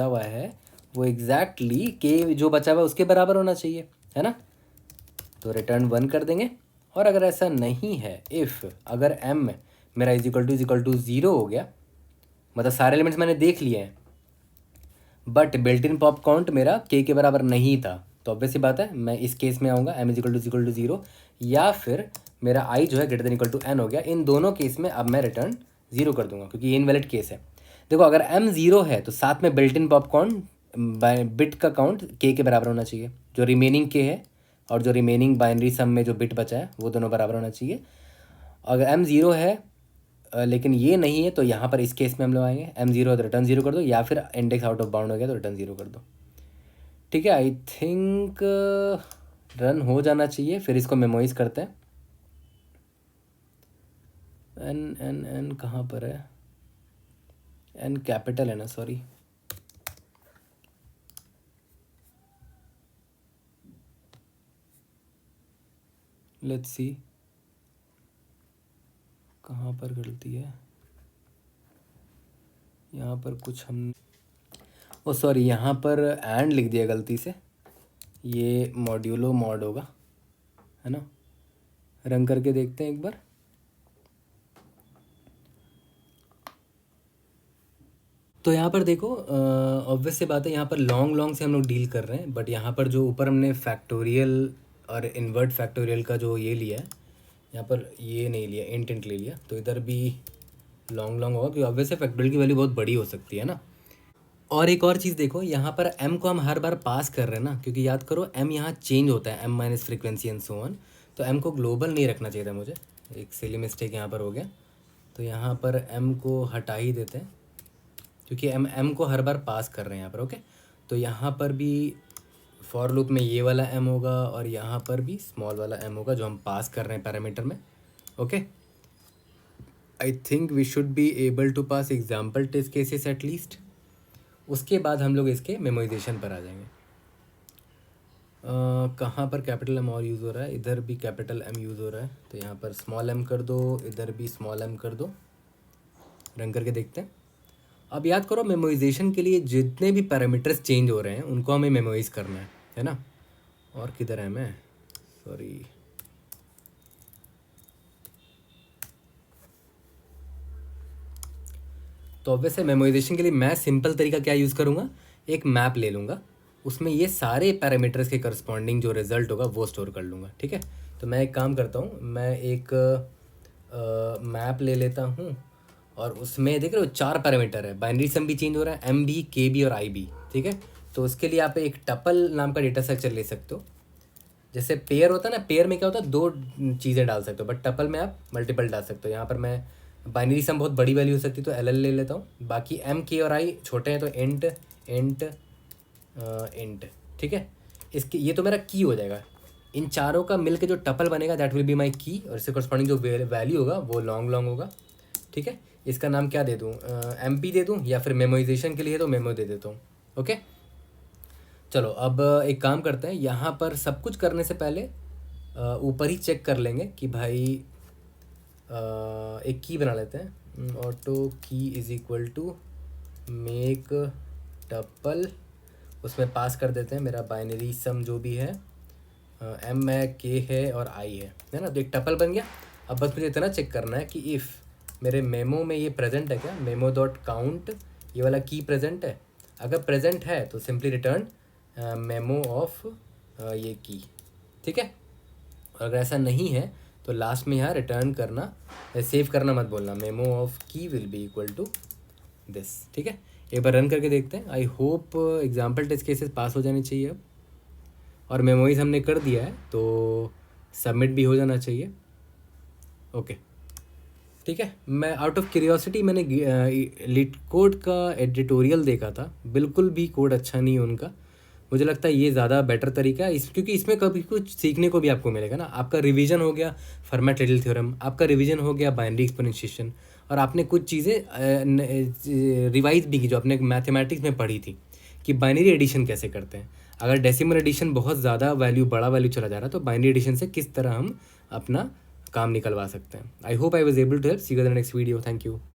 हुआ है वो एग्जैक्टली के जो बचा हुआ उसके बराबर होना चाहिए, है ना। तो रिटर्न 1 कर देंगे। और अगर ऐसा नहीं है, इफ़ अगर m मेरा इज इक्वल टू 0 हो गया, मतलब सारे एलिमेंट्स मैंने देख लिए हैं, but built in pop count मेरा k के बराबर नहीं था, तो ऑब्वियस सी बात है मैं इस केस में आऊँगा, m इज इक्वल टू 0, या फिर मेरा i जो है greater than equal to n हो गया। इन दोनों केस में अब मैं रिटर्न 0 कर दूंगा, क्योंकि ये इनवैलिड केस है। देखो अगर m 0 है तो साथ में built in pop count bit का काउंट k के बराबर होना चाहिए, जो रिमेनिंग k है और जो रिमेनिंग बाइनरी सम में जो बिट बचा है वो दोनों बराबर होना चाहिए। अगर m 0 है लेकिन ये नहीं है, तो यहाँ पर इस केस में हम लोग आएंगे, m 0 है तो रिटर्न 0 कर दो, या फिर इंडेक्स आउट ऑफ बाउंड हो गया तो रिटर्न 0 कर दो। ठीक है, आई थिंक रन हो जाना चाहिए। फिर इसको मेमोराइज करते हैं। एन एन एन कहाँ पर है, एन कैपिटल है ना, सॉरी। लेट्स सी कहाँ पर गलती है, यहाँ पर कुछ हम ओ सॉरी यहाँ पर एंड लिख दिया गलती से, ये मॉड्यूलो मॉड होगा, है ना। रन करके देखते हैं एक बार। तो यहाँ पर देखो ऑब्वियस से बात है, यहाँ पर लॉन्ग से हम लोग डील कर रहे हैं, बट यहाँ पर जो ऊपर हमने फैक्टोरियल और इन्वर्ट फैक्टोरियल का जो ये लिया है, यहाँ पर ये नहीं लिया, इंट ले लिया, तो इधर भी लॉन्ग होगा, क्योंकि ऑब्वियस से फैक्टोरियल की वैल्यू बहुत बड़ी हो सकती है ना। और एक और चीज़ देखो, यहाँ पर m को हम हर बार पास कर रहे हैं ना, क्योंकि याद करो m यहाँ चेंज होता है, m minus frequency and so on, तो m को ग्लोबल नहीं रखना चाहिए था मुझे, एक सिली मिस्टेक यहाँ पर हो गया। तो यहाँ पर m को हटा ही देते हैं, क्योंकि m को हर बार पास कर रहे हैं यहाँ पर। ओके, तो यहाँ पर भी फॉर लूप में ये वाला m होगा, और यहाँ पर भी स्मॉल वाला m होगा जो हम पास कर रहे हैं पैरामीटर में। Okay, I think we should be able to pass example test cases at least. उसके बाद हम लोग इसके मेमोराइजेशन पर आ जाएंगे। कहाँ पर कैपिटल एम और यूज़ हो रहा है, इधर भी कैपिटल एम यूज़ हो रहा है, तो यहाँ पर स्मॉल एम कर दो, इधर भी स्मॉल एम कर दो। रन करके देखते हैं। अब याद करो, मेमोराइजेशन के लिए जितने भी पैरामीटर्स चेंज हो रहे हैं उनको हमें मेमोराइज करना है ना। और किधर है मैं, सॉरी, तो वैसे मेमोराइजेशन के लिए मैं सिंपल तरीका क्या यूज़ करूँगा, एक मैप ले लूँगा, उसमें ये सारे पैरामीटर्स के करस्पॉन्डिंग जो रिजल्ट होगा वो स्टोर कर लूँगा। ठीक है, तो मैं एक काम करता हूँ, मैं एक मैप ले लेता हूँ, और उसमें देख रहे हो 4 पैरामीटर है, बाइनरी सम भी चेंज हो रहा है, m भी, k भी और i भी। ठीक है, तो उसके लिए आप एक टपल नाम का डेटा स्ट्रक्चर ले सकते हो। जैसे पेयर होता है ना, पेयर में क्या होता है, दो चीज़ें डाल सकते हो, बट टपल में आप मल्टीपल डाल सकते हो। यहाँ पर मैं बाइनरी सम बहुत बड़ी वैल्यू हो सकती है तो एल ले लेता हूँ। बाकी एम के और आई छोटे हैं तो इंट इंट इंट, ठीक है। इसके ये तो मेरा की हो जाएगा। इन चारों का मिलकर जो टपल बनेगा दैट विल बी माई की, और इससे कॉरस्पॉन्डिंग जो वैल्यू होगा वो लॉन्ग होगा, ठीक है। इसका नाम क्या दे दूँ, एम पी दे दूँ, या फिर मेमोइजेशन के लिए तो मेमो दे देता हूँ। ओके, चलो अब एक काम करते हैं, यहाँ पर सब कुछ करने से पहले ऊपर ही चेक कर लेंगे कि भाई एक की बना लेते हैं, auto key is equal to make tuple, उसमें पास कर देते हैं मेरा बाइनरी सम जो भी है, एम है, के है और आई है ना। तो एक टपल बन गया। अब बस मुझे इतना चेक करना है कि इफ़ मेरे मेमो में ये प्रेजेंट है क्या, मेमो डॉट काउंट ये वाला की प्रेजेंट है। अगर प्रेजेंट है तो सिंपली रिटर्न मेमो ऑफ ये की, ठीक है। और अगर ऐसा नहीं है तो लास्ट में यहाँ रिटर्न करना, सेव करना मत बोलना, memo of key will be equal to this, ठीक है। एक बार रन करके देखते हैं। I hope example test cases pass हो जानी चाहिए अब, और मेमोरीज हमने कर दिया है तो सबमिट भी हो जाना चाहिए। ओके, ठीक है। मैं आउट ऑफ क्यूरियोसिटी मैंने लीड कोड का एडिटोरियल देखा था, बिल्कुल भी कोड अच्छा नहीं है उनका। मुझे लगता है ये ज़्यादा बेटर तरीका है क्योंकि इसमें कभी कुछ सीखने को भी आपको मिलेगा ना। आपका रिवीजन हो गया फर्मेट लिटिल थ्योरम, आपका रिवीजन हो गया बाइनरी एक्सपोनेंशिएशन, और आपने कुछ चीज़ें रिवाइज भी की जो आपने मैथमेटिक्स में पढ़ी थी कि बाइनरी एडिशन कैसे करते हैं। अगर डेसिमल एडिशन बहुत ज़्यादा बड़ा वैल्यू चला जा रहा है तो बाइनरी एडिशन से किस तरह हम अपना काम निकलवा सकते हैं। I hope I was able to help. See you in the next video. Thank you.